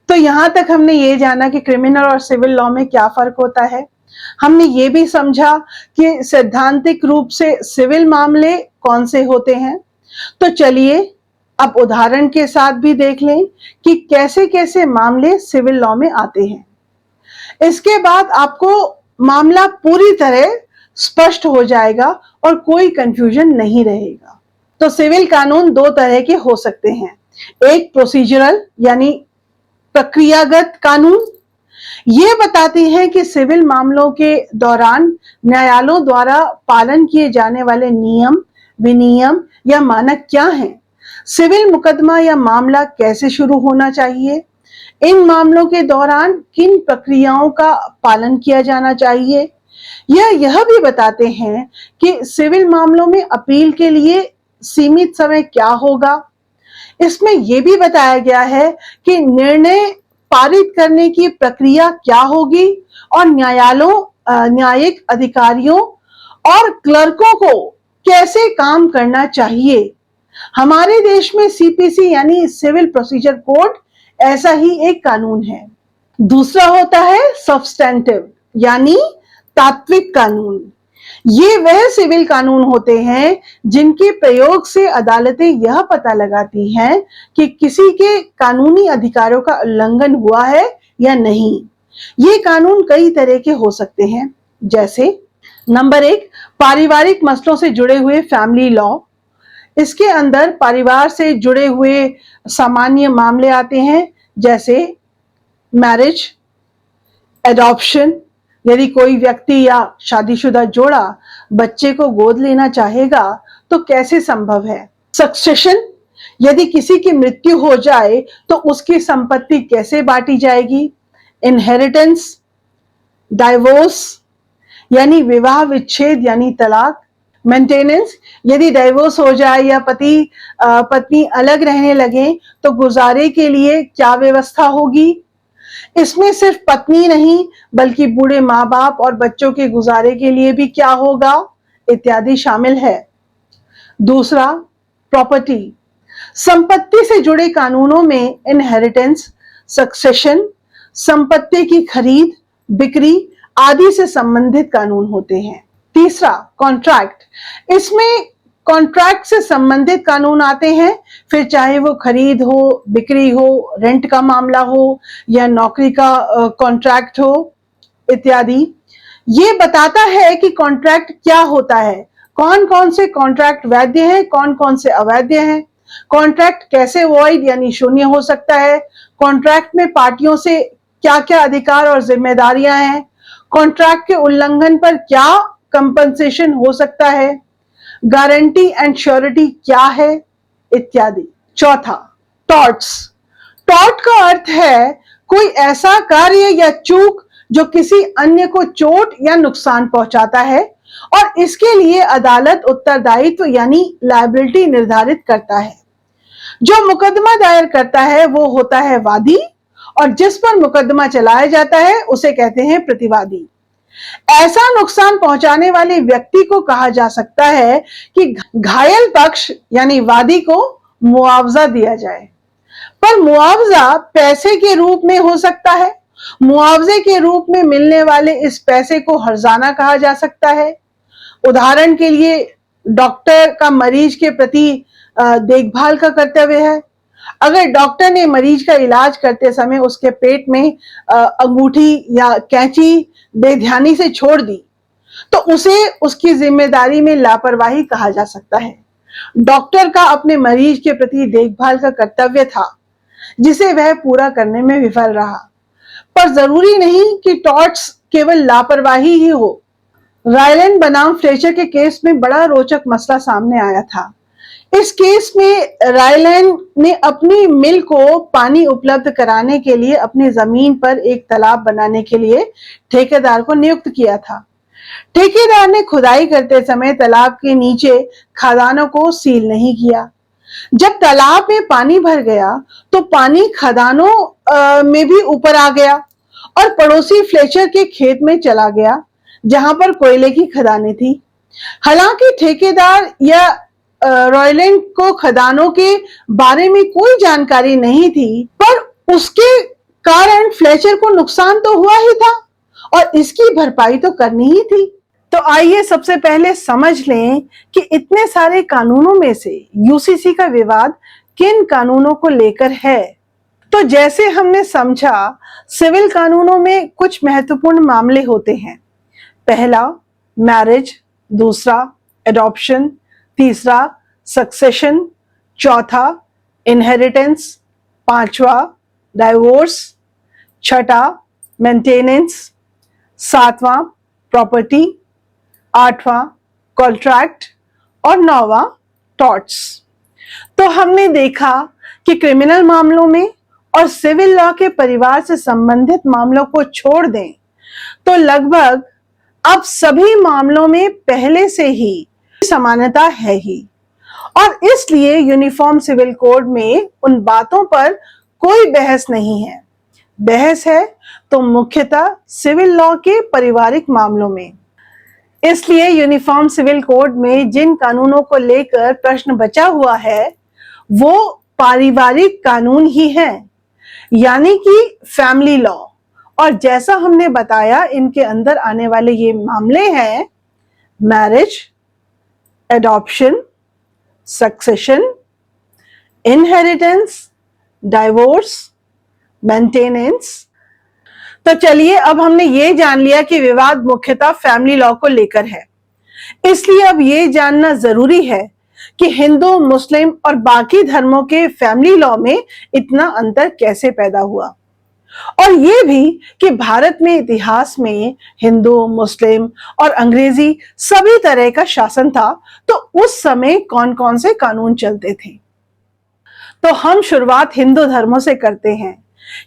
तो यहां तक हमने ये जाना कि क्रिमिनल और सिविल लॉ में क्या फर्क होता है। हमने ये भी समझा कि सैद्धांतिक रूप से सिविल मामले कौन से होते हैं। तो चलिए अब उदाहरण के साथ भी देख लें कि कैसे कैसे मामले सिविल लॉ में आते हैं। इसके बाद आपको मामला पूरी तरह स्पष्ट हो जाएगा और कोई कंफ्यूजन नहीं रहेगा। तो सिविल कानून दो तरह के हो सकते हैं, एक प्रोसीजरल यानी प्रक्रियागत कानून, ये बताते हैं कि सिविल मामलों के दौरान न्यायालयों द्वारा पालन किए जाने वाले नियम, विनियम या मानक क्या हैं, सिविल मुकदमा या मामला कैसे शुरू होना चाहिए, इन मामलों के दौरान किन प्रक्रियाओं का पालन किया जाना चाहिए। यह भी बताते हैं कि सिविल मामलों में अपील के लिए सीमित समय क्या होगा। इसमें यह भी बताया गया है कि निर्णय पारित करने की प्रक्रिया क्या होगी और न्यायिक अधिकारियों और क्लर्कों को कैसे काम करना चाहिए। हमारे देश में सीपीसी यानी सिविल प्रोसीजर कोड ऐसा ही एक कानून है। दूसरा होता है सब्सटेंटिव यानी तात्विक कानून। ये वह सिविल कानून होते हैं जिनके प्रयोग से अदालतें यह पता लगाती हैं कि किसी के कानूनी अधिकारों का उल्लंघन हुआ है या नहीं। ये कानून कई तरह के हो सकते हैं, जैसे नंबर 1 पारिवारिक मसलों से जुड़े हुए फैमिली लॉ। इसके अंदर परिवार से जुड़े हुए सामान्य मामले आते हैं, जैसे मैरिज, एडॉप्शन, यदि कोई व्यक्ति या शादीशुदा जोड़ा बच्चे को गोद लेना चाहेगा तो कैसे संभव है। सक्सेशन, यदि किसी की मृत्यु हो जाए तो उसकी संपत्ति कैसे बांटी जाएगी। इनहेरिटेंस, डाइवोर्स यानी विवाह विच्छेद यानी तलाक। मेंटेनेंस, यदि डाइवोर्स हो जाए या पति पत्नी अलग रहने लगे तो गुजारे के लिए क्या व्यवस्था होगी। इसमें सिर्फ पत्नी नहीं बल्कि बूढ़े माँ बाप और बच्चों के गुजारे के लिए भी क्या होगा इत्यादि शामिल है। दूसरा प्रॉपर्टी, संपत्ति से जुड़े कानूनों में इनहेरिटेंस, सक्सेशन, संपत्ति की खरीद बिक्री आदि से संबंधित कानून होते हैं। तीसरा कॉन्ट्रैक्ट, इसमें कॉन्ट्रैक्ट से संबंधित कानून आते हैं, फिर चाहे वो खरीद हो, बिक्री हो, रेंट का मामला हो या नौकरी का कॉन्ट्रैक्ट हो इत्यादि। ये बताता है कि कॉन्ट्रैक्ट क्या होता है, कौन कौन से कॉन्ट्रैक्ट वैध हैं, कौन कौन से अवैध हैं, कॉन्ट्रैक्ट कैसे वॉइड यानी शून्य हो सकता है, कॉन्ट्रैक्ट में पार्टियों से क्या क्या अधिकार और जिम्मेदारियां हैं, कॉन्ट्रैक्ट के उल्लंघन पर क्या कंपनसेशन हो सकता है, गारंटी एंड श्योरिटी क्या है इत्यादि। चौथा टॉर्ट्स, टॉर्ट का अर्थ है कोई ऐसा कार्य या चूक जो किसी अन्य को चोट या नुकसान पहुंचाता है और इसके लिए अदालत उत्तरदायित्व यानी लायबिलिटी निर्धारित करता है। जो मुकदमा दायर करता है वो होता है वादी और जिस पर मुकदमा चलाया जाता है उसे कहते हैं प्रतिवादी। ऐसा नुकसान पहुंचाने वाले व्यक्ति को कहा जा सकता है कि घायल पक्ष यानी वादी को मुआवजा दिया जाए, पर मुआवजा पैसे के रूप में हो सकता है। मुआवजे के रूप में मिलने वाले इस पैसे को हर्जाना कहा जा सकता है। उदाहरण के लिए डॉक्टर का मरीज के प्रति देखभाल का कर्तव्य है। अगर डॉक्टर ने मरीज का इलाज करते समय उसके पेट में अंगूठी या कैंची बेध्यानी से छोड़ दी तो उसे उसकी जिम्मेदारी में लापरवाही कहा जा सकता है। डॉक्टर का अपने मरीज के प्रति देखभाल का कर्तव्य था जिसे वह पूरा करने में विफल रहा, पर जरूरी नहीं कि टॉर्ट्स केवल लापरवाही ही हो। रायलैंड बनाम फ्लेचर के केस में बड़ा रोचक मसला सामने आया था। इस केस में रायलैंड ने अपनी मिल को पानी उपलब्ध कराने के लिए अपनी जमीन पर एक तालाब बनाने के लिए ठेकेदार को नियुक्त किया था। ठेकेदार ने खुदाई करते समय तालाब के नीचे खदानों को सील नहीं किया। जब तालाब में पानी भर गया तो पानी खदानों में भी ऊपर आ गया और पड़ोसी फ्लेचर के खेत में चला गया जहां पर कोयले की खदानें थी। हालांकि ठेकेदार या रॉयलैंड को खदानों के बारे में कोई जानकारी नहीं थी, पर उसके कारण फ्लेचर को नुकसान तो हुआ ही था और इसकी भरपाई तो करनी ही थी। तो आइए सबसे पहले समझ लें कि इतने सारे कानूनों में से यूसीसी का विवाद किन कानूनों को लेकर है। तो जैसे हमने समझा, सिविल कानूनों में कुछ महत्वपूर्ण मामले होते हैं। पहला मैरिज, दूसरा एडॉप्शन, तीसरा सक्सेशन, चौथा इनहेरिटेंस, पांचवा डाइवोर्स, छठा मेंटेनेंस, सातवां प्रॉपर्टी, आठवां कॉन्ट्रैक्ट और नौवां टॉर्ट्स। तो हमने देखा कि क्रिमिनल मामलों में और सिविल लॉ के परिवार से संबंधित मामलों को छोड़ दें तो लगभग अब सभी मामलों में पहले से ही समानता है ही, और इसलिए यूनिफॉर्म सिविल कोड में उन बातों पर कोई बहस नहीं है। बहस है तो मुख्यतः सिविल लॉ के पारिवारिक मामलों में। इसलिए यूनिफॉर्म सिविल कोड में जिन कानूनों को लेकर प्रश्न बचा हुआ है वो पारिवारिक कानून ही हैं, यानी कि फैमिली लॉ। और जैसा हमने बताया इनके अंदर आने वाले ये मामले हैं marriage, adoption, succession, inheritance, divorce, maintenance. तो चलिए अब हमने ये जान लिया कि विवाद मुख्यतः फैमिली लॉ को लेकर है। इसलिए अब ये जानना जरूरी है कि हिंदू, मुस्लिम और बाकी धर्मों के फैमिली लॉ में इतना अंतर कैसे पैदा हुआ, और ये भी कि भारत में इतिहास में हिंदू, मुस्लिम और अंग्रेजी सभी तरह का शासन था, तो उस समय कौन कौन से कानून चलते थे। तो हम शुरुआत हिंदू धर्मों से करते हैं।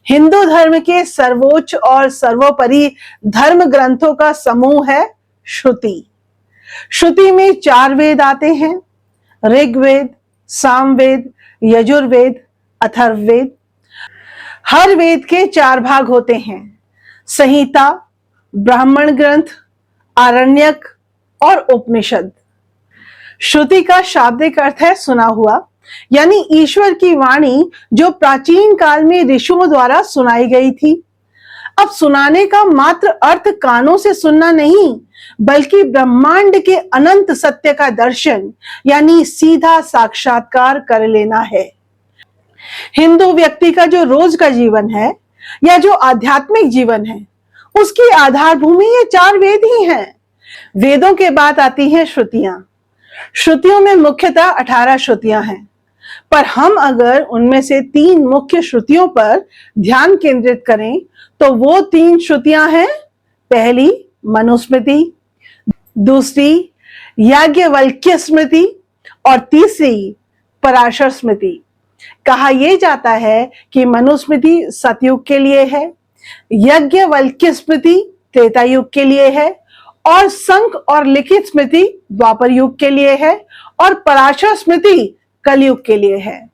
हिंदू धर्म के सर्वोच्च और सर्वोपरि धर्म ग्रंथों का समूह है श्रुति। श्रुति में 4 वेद आते हैं, ऋग्वेद, सामवेद, यजुर्वेद, अथर्ववेद। हर वेद के 4 भाग होते हैं, संहिता, ब्राह्मण ग्रंथ, आरण्यक और उपनिषद। श्रुति का शाब्दिक अर्थ है सुना हुआ, यानी ईश्वर की वाणी जो प्राचीन काल में ऋषियों द्वारा सुनाई गई थी। अब सुनाने का मात्र अर्थ कानों से सुनना नहीं, बल्कि ब्रह्मांड के अनंत सत्य का दर्शन यानी सीधा साक्षात्कार कर लेना है। हिंदू व्यक्ति का जो रोज का जीवन है या जो आध्यात्मिक जीवन है उसकी आधार भूमि ये 4 वेद ही हैं। वेदों के बाद आती हैं श्रुतियां। श्रुतियों में मुख्यतः 18 श्रुतियां हैं, पर हम अगर उनमें से 3 मुख्य श्रुतियों पर ध्यान केंद्रित करें तो वो 3 श्रुतियां हैं, पहली मनुस्मृति, दूसरी याज्ञवल्क्य स्मृति और तीसरी पराशर स्मृति। कहा यह जाता है कि मनुस्मृति सतयुग के लिए है, याज्ञवल्क्य स्मृति त्रेता युग के लिए है और संख और लिखित स्मृति द्वापर युग के लिए है और पराशर स्मृति कलयुग के लिए है।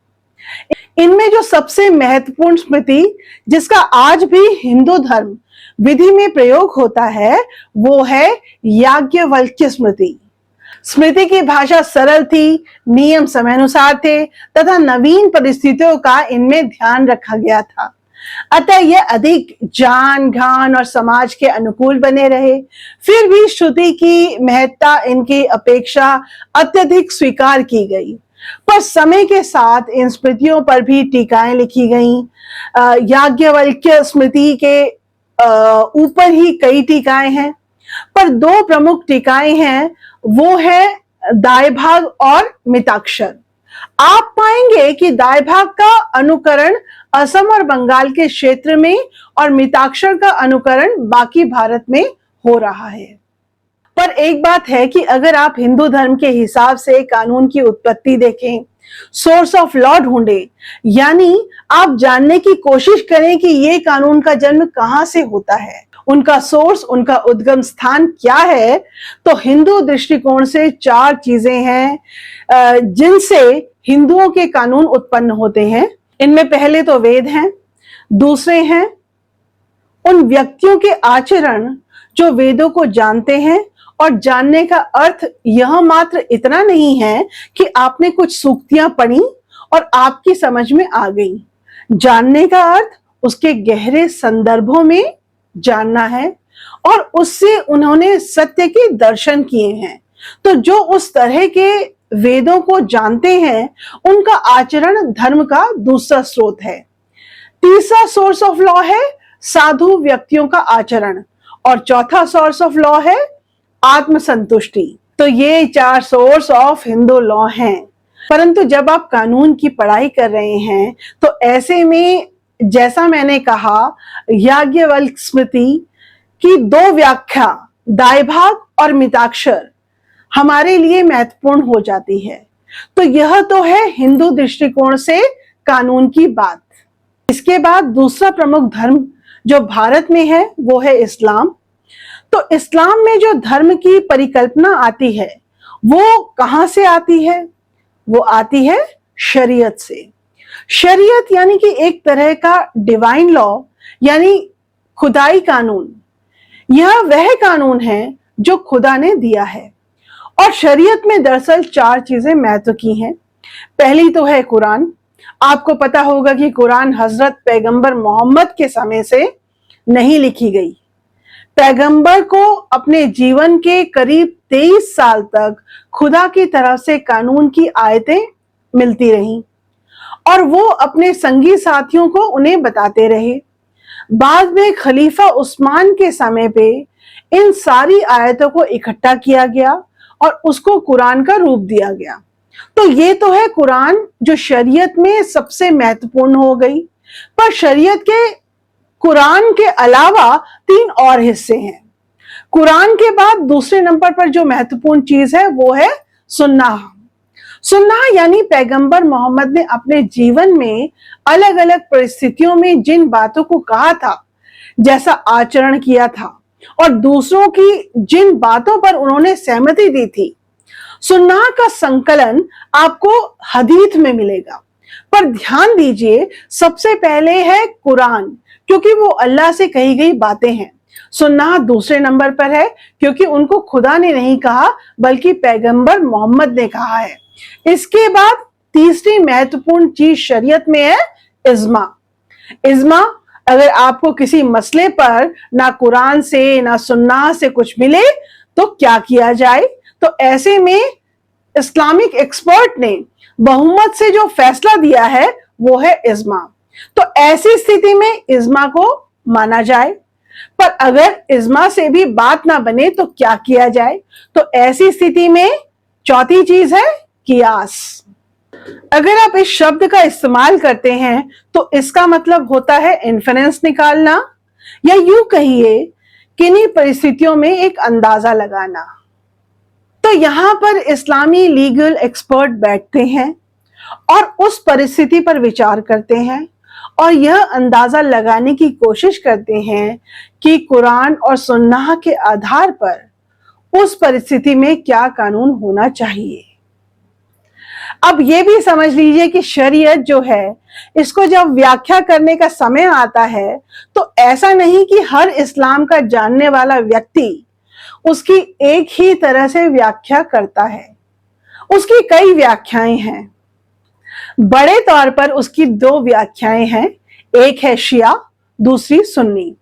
इनमें जो सबसे महत्वपूर्ण स्मृति जिसका आज भी हिंदू धर्म विधि में प्रयोग होता है वो है याज्ञवल्क्य स्मृति। स्मृति की भाषा सरल थी, नियम समयानुसार थे तथा नवीन परिस्थितियों का इनमें ध्यान रखा गया था, अतः यह अधिक जान घान और समाज के अनुकूल बने रहे। फिर भी श्रुति की महत्ता इनकी अपेक्षा अत्यधिक स्वीकार की गई, पर समय के साथ इन स्मृतियों पर भी टीकाएं लिखी गईं। याज्ञवल्क्य स्मृति के ऊपर ही कई टीकाएं हैं, पर 2 प्रमुख टीकाएं हैं, वो है दाय भाग और मिताक्षर। आप पाएंगे कि दाय भाग का अनुकरण असम और बंगाल के क्षेत्र में और मिताक्षर का अनुकरण बाकी भारत में हो रहा है। पर एक बात है कि अगर आप हिंदू धर्म के हिसाब से कानून की उत्पत्ति देखें, सोर्स ऑफ लॉ ढूंढें, यानी आप जानने की कोशिश करें कि ये कानून का जन्म कहां से होता है, उनका सोर्स, उनका उद्गम स्थान क्या है, तो हिंदू दृष्टिकोण से 4 चीजें हैं जिनसे हिंदुओं के कानून उत्पन्न होते हैं। इनमें पहले तो वेद हैं, दूसरे हैं उन व्यक्तियों के आचरण जो वेदों को जानते हैं, और जानने का अर्थ यह मात्र इतना नहीं है कि आपने कुछ सूक्तियां पढ़ी और आपकी समझ में आ गई। जानने का अर्थ उसके गहरे संदर्भों में जानना है और उससे उन्होंने सत्य के दर्शन किए हैं। तो जो उस तरह के वेदों को जानते हैं उनका आचरण धर्म का दूसरा स्रोत है। तीसरा सोर्स ऑफ लॉ है साधु व्यक्तियों का आचरण और चौथा सोर्स ऑफ लॉ है आत्मसंतुष्टि। तो ये 4 सोर्स ऑफ हिंदू लॉ हैं। परंतु जब आप कानून की पढ़ाई कर रहे हैं तो ऐसे में, जैसा मैंने कहा, याज्ञवल्क्य स्मृति की दो व्याख्या, दायभाग और मिताक्षर, हमारे लिए महत्वपूर्ण हो जाती है। तो यह तो है हिंदू दृष्टिकोण से कानून की बात। इसके बाद दूसरा प्रमुख धर्म जो भारत में है वो है इस्लाम। तो इस्लाम में जो धर्म की परिकल्पना आती है वो कहां से आती है? वो आती है शरीयत से। शरीयत यानी कि एक तरह का डिवाइन लॉ, यानी खुदाई कानून। यह वह कानून है जो खुदा ने दिया है। और शरीयत में दरअसल चार चीजें महत्व की हैं। पहली तो है कुरान। आपको पता होगा कि कुरान हजरत पैगंबर मोहम्मद के समय से नहीं लिखी गई। पैगंबर को अपने जीवन के करीब 23 साल तक खुदा की तरफ से कानून की आयतें मिलती रहीं और वो अपने संगी साथियों को उन्हें बताते रहे। बाद में खलीफा उस्मान के समय पे इन सारी आयतों को इकट्ठा किया गया और उसको कुरान का रूप दिया गया। तो ये तो है कुरान, जो शरीयत में सबसे महत्वपूर्ण हो गई। पर शरीयत के कुरान के अलावा 3 और हिस्से हैं। कुरान के बाद दूसरे नंबर पर जो महत्वपूर्ण चीज है वो है सुन्नाह। सुन्नाह यानी पैगंबर मोहम्मद ने अपने जीवन में अलग अलग परिस्थितियों में जिन बातों को कहा था, जैसा आचरण किया था और दूसरों की जिन बातों पर उन्होंने सहमति दी थी, सुन्नाह का संकलन आपको हदीथ में मिलेगा। पर ध्यान दीजिए, सबसे पहले है कुरान, क्योंकि वो अल्लाह से कही गई बातें हैं। सुन्नाह दूसरे नंबर पर है क्योंकि उनको खुदा ने नहीं कहा बल्कि पैगंबर मोहम्मद ने कहा है। इसके बाद तीसरी महत्वपूर्ण चीज शरीयत में है इज्मा। इज्मा, अगर आपको किसी मसले पर ना कुरान से ना सुन्नाह से कुछ मिले तो क्या किया जाए? तो ऐसे में इस्लामिक एक्सपर्ट ने बहुमत से जो फैसला दिया है वो है इज्मा। तो ऐसी स्थिति में इज्मा को माना जाए। पर अगर इज्मा से भी बात ना बने तो क्या किया जाए? तो ऐसी स्थिति में चौथी चीज है कियास। अगर आप इस शब्द का इस्तेमाल करते हैं तो इसका मतलब होता है इन्फरेंस निकालना, या यूं कहिए किन्हीं परिस्थितियों में एक अंदाजा लगाना। तो यहां पर इस्लामी लीगल एक्सपर्ट बैठते हैं और उस परिस्थिति पर विचार करते हैं और यह अंदाजा लगाने की कोशिश करते हैं कि कुरान और सुन्नाह के आधार पर उस परिस्थिति में क्या कानून होना चाहिए। अब यह भी समझ लीजिए कि शरीयत जो है, इसको जब व्याख्या करने का समय आता है तो ऐसा नहीं कि हर इस्लाम का जानने वाला व्यक्ति उसकी एक ही तरह से व्याख्या करता है। उसकी कई व्याख्याएं हैं। बड़े तौर पर उसकी 2 व्याख्याएं हैं, एक है शिया, दूसरी सुन्नी।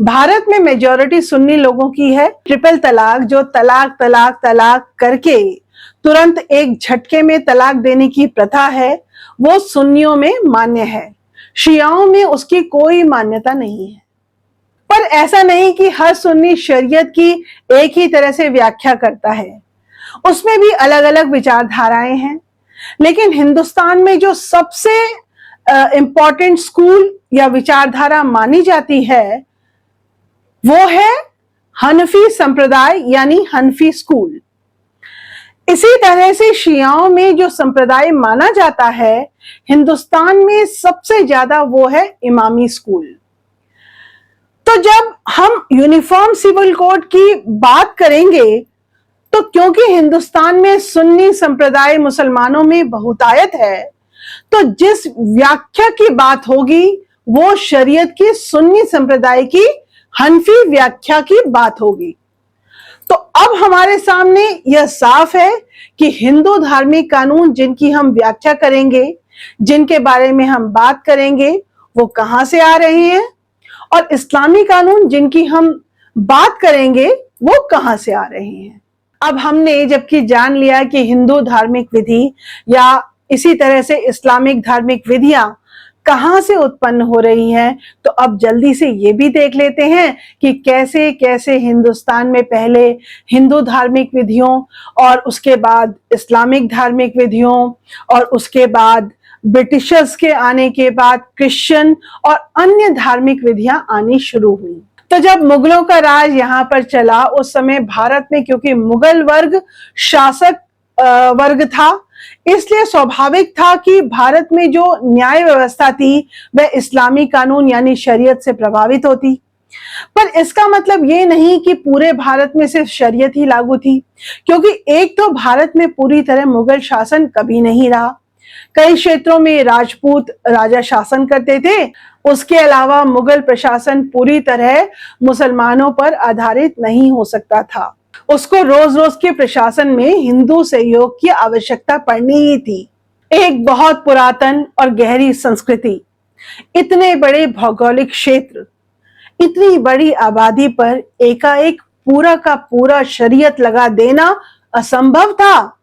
भारत में मेजॉरिटी सुन्नी लोगों की है। ट्रिपल तलाक, जो तलाक तलाक तलाक करके तुरंत एक झटके में तलाक देने की प्रथा है, वो सुन्नियों में मान्य है। शियाओं में उसकी कोई मान्यता नहीं है। पर ऐसा नहीं कि हर सुन्नी शरीयत की एक ही तरह से व्याख्या करता है, उसमें भी अलग अलग विचारधाराएं हैं। लेकिन हिंदुस्तान में जो सबसे इंपॉर्टेंट स्कूल या विचारधारा मानी जाती है वो है हनफी संप्रदाय, यानी हनफी स्कूल। इसी तरह से शियाओं में जो संप्रदाय माना जाता है हिंदुस्तान में सबसे ज्यादा, वो है इमामी स्कूल। तो जब हम यूनिफॉर्म सिविल कोड की बात करेंगे तो क्योंकि हिंदुस्तान में सुन्नी संप्रदाय मुसलमानों में बहुतायत है, तो जिस व्याख्या की बात होगी वो शरीयत की सुन्नी संप्रदाय की हनफी व्याख्या की बात होगी। तो अब हमारे सामने यह साफ है कि हिंदू धार्मिक कानून जिनकी हम व्याख्या करेंगे, जिनके बारे में हम बात करेंगे, वो कहां से आ रहे हैं, और इस्लामी कानून जिनकी हम बात करेंगे वो कहां से आ रहे हैं। अब हमने जबकि जान लिया कि हिंदू धार्मिक विधि या इसी तरह से इस्लामिक धार्मिक विधियां कहां से उत्पन्न हो रही हैं, तो अब जल्दी से ये भी देख लेते हैं कि कैसे कैसे हिंदुस्तान में पहले हिंदू धार्मिक विधियों और उसके बाद इस्लामिक धार्मिक विधियों और उसके बाद ब्रिटिशर्स के आने के बाद क्रिश्चियन और अन्य धार्मिक विधियां आनी शुरू हुई। तो जब मुगलों का राज यहाँ पर चला, उस समय भारत में क्योंकि मुगल वर्ग शासक वर्ग था, इसलिए स्वाभाविक था कि भारत में जो न्याय व्यवस्था थी वह इस्लामी कानून यानी शरीयत से प्रभावित होती। पर इसका मतलब ये नहीं कि पूरे भारत में सिर्फ शरीयत ही लागू थी, क्योंकि एक तो भारत में पूरी तरह मुगल शासन कभी नहीं रहा। कई क्षेत्रों में राजपूत राजा शासन करते थे। उसके अलावा मुगल प्रशासन पूरी तरह मुसलमानों पर आधारित नहीं हो सकता था। उसको रोज रोज के प्रशासन में हिंदू सहयोग की आवश्यकता पड़नी ही थी। एक बहुत पुरातन और गहरी संस्कृति, इतने बड़े भौगोलिक क्षेत्र, इतनी बड़ी आबादी पर एकाएक पूरा का पूरा शरीयत लगा देना असंभव था।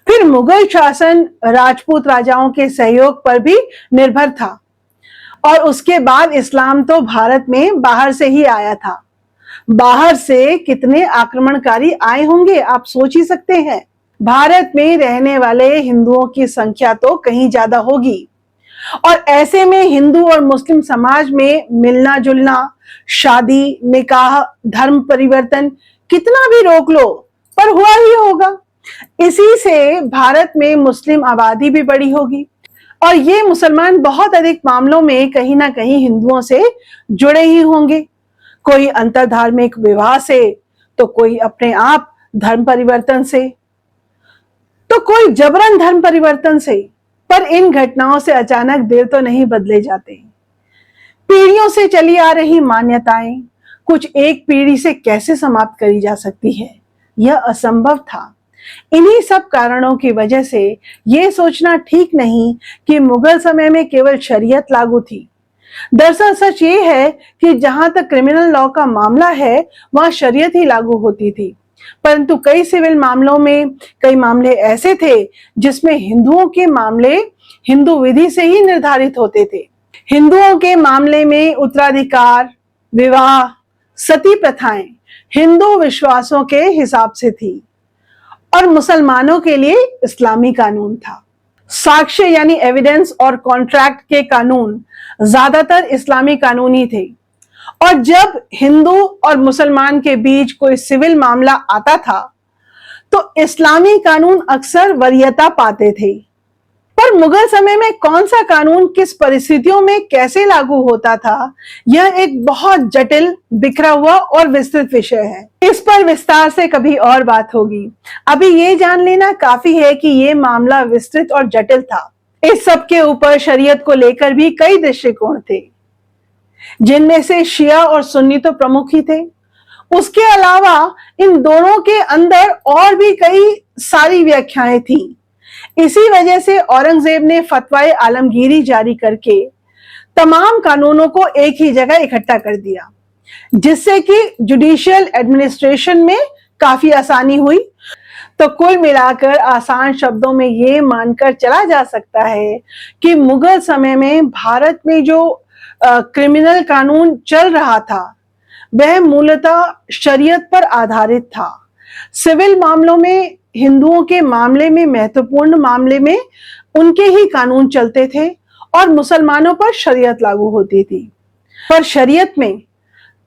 फिर मुगल शासन राजपूत राजाओं के सहयोग पर भी निर्भर था और उसके बाद इस्लाम तो भारत में बाहर से ही आया था। बाहर से कितने आक्रमणकारी आए होंगे आप सोच ही सकते हैं। भारत में रहने वाले हिंदुओं की संख्या तो कहीं ज्यादा होगी और ऐसे में हिंदू और मुस्लिम समाज में मिलना जुलना, शादी, निकाह, धर्म परिवर्तन कितना भी रोक लो पर हुआ ही होगा। इसी से भारत में मुस्लिम आबादी भी बड़ी होगी और ये मुसलमान बहुत अधिक मामलों में कहीं ना कहीं हिंदुओं से जुड़े ही होंगे, कोई अंतरधार्मिक विवाह से, तो कोई अपने आप धर्म परिवर्तन से, तो कोई जबरन धर्म परिवर्तन से। पर इन घटनाओं से अचानक दिल तो नहीं बदले जाते। पीढ़ियों से चली आ रही मान्यताएं कुछ एक पीढ़ी से कैसे समाप्त करी जा सकती है, यह असंभव था। इन्हीं सब कारणों की वजह से यह सोचना ठीक नहीं कि मुगल समय में केवल शरीयत लागू थी। दरअसल सच ये है कि जहां तक क्रिमिनल लॉ का मामला है वहां शरीयत ही लागू होती थी, परंतु कई सिविल मामलों में कई मामले ऐसे थे जिसमें हिंदुओं के मामले हिंदू विधि से ही निर्धारित होते थे। हिंदुओं के मामले में उत्तराधिकार, विवाह, सती प्रथाएं हिंदू विश्वासों के हिसाब से थी और मुसलमानों के लिए इस्लामी कानून था। साक्ष्य यानी एविडेंस और कॉन्ट्रैक्ट के कानून ज्यादातर इस्लामी कानून ही थे और जब हिंदू और मुसलमान के बीच कोई सिविल मामला आता था तो इस्लामी कानून अक्सर वरीयता पाते थे। पर मुगल समय में कौन सा कानून किस परिस्थितियों में कैसे लागू होता था, यह एक बहुत जटिल, बिखरा हुआ और विस्तृत विषय है। इस पर विस्तार से कभी और बात होगी। अभी ये जान लेना काफी है कि ये मामला विस्तृत और जटिल था। इस सब के ऊपर शरीयत को लेकर भी कई दृष्टिकोण थे, जिनमें से शिया और सुन्नी तो प्रमुख ही थे। उसके अलावा इन दोनों के अंदर और भी कई सारी व्याख्याएं थी। इसी वजह से औरंगजेब ने फतवाए आलमगीरी जारी करके तमाम कानूनों को एक ही जगह इकट्ठा कर दिया, जिससे कि जुडिशियल एडमिनिस्ट्रेशन में काफी आसानी हुई। तो कुल मिलाकर आसान शब्दों में ये मानकर चला जा सकता है कि मुगल समय में भारत में जो क्रिमिनल कानून चल रहा था वह मूलतः शरीयत पर आधारित था। सिविल मामलों में, हिंदुओं के मामले में, महत्वपूर्ण मामले में उनके ही कानून चलते थे और मुसलमानों पर शरीयत लागू होती थी। पर शरीयत में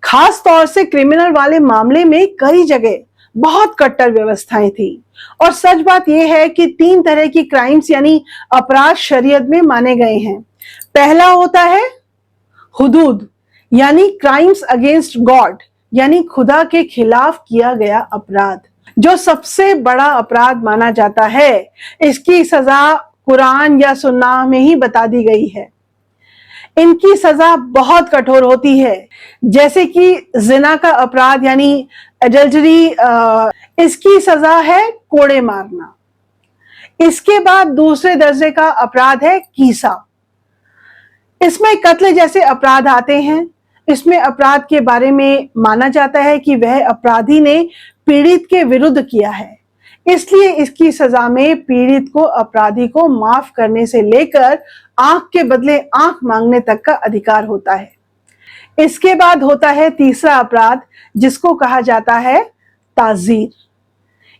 खास तौर से क्रिमिनल वाले मामले में कई जगह बहुत कट्टर व्यवस्थाएं थी और सच बात यह है कि 3 तरह की क्राइम्स यानी अपराध शरीयत में माने गए हैं। पहला होता है हुदूद यानी क्राइम्स अगेंस्ट गॉड, यानी खुदा के खिलाफ किया गया अपराध, जो सबसे बड़ा अपराध माना जाता है। इसकी सजा कुरान या सुन्नाह में ही बता दी गई है। इनकी सजा बहुत कठोर होती है, जैसे कि जिना का अपराध यानी एडल्टरी, इसकी सजा है कोड़े मारना। इसके बाद दूसरे दर्जे का अपराध है कीसा। इसमें कत्ल जैसे अपराध आते हैं। इसमें अपराध के बारे में माना जाता है कि वह अपराधी ने पीड़ित के विरुद्ध किया है, इसलिए इसकी सजा में पीड़ित को अपराधी को माफ करने से लेकर आंख के बदले आंख मांगने तक का अधिकार होता है। इसके बाद होता है तीसरा अपराध, जिसको कहा जाता है ताजीर।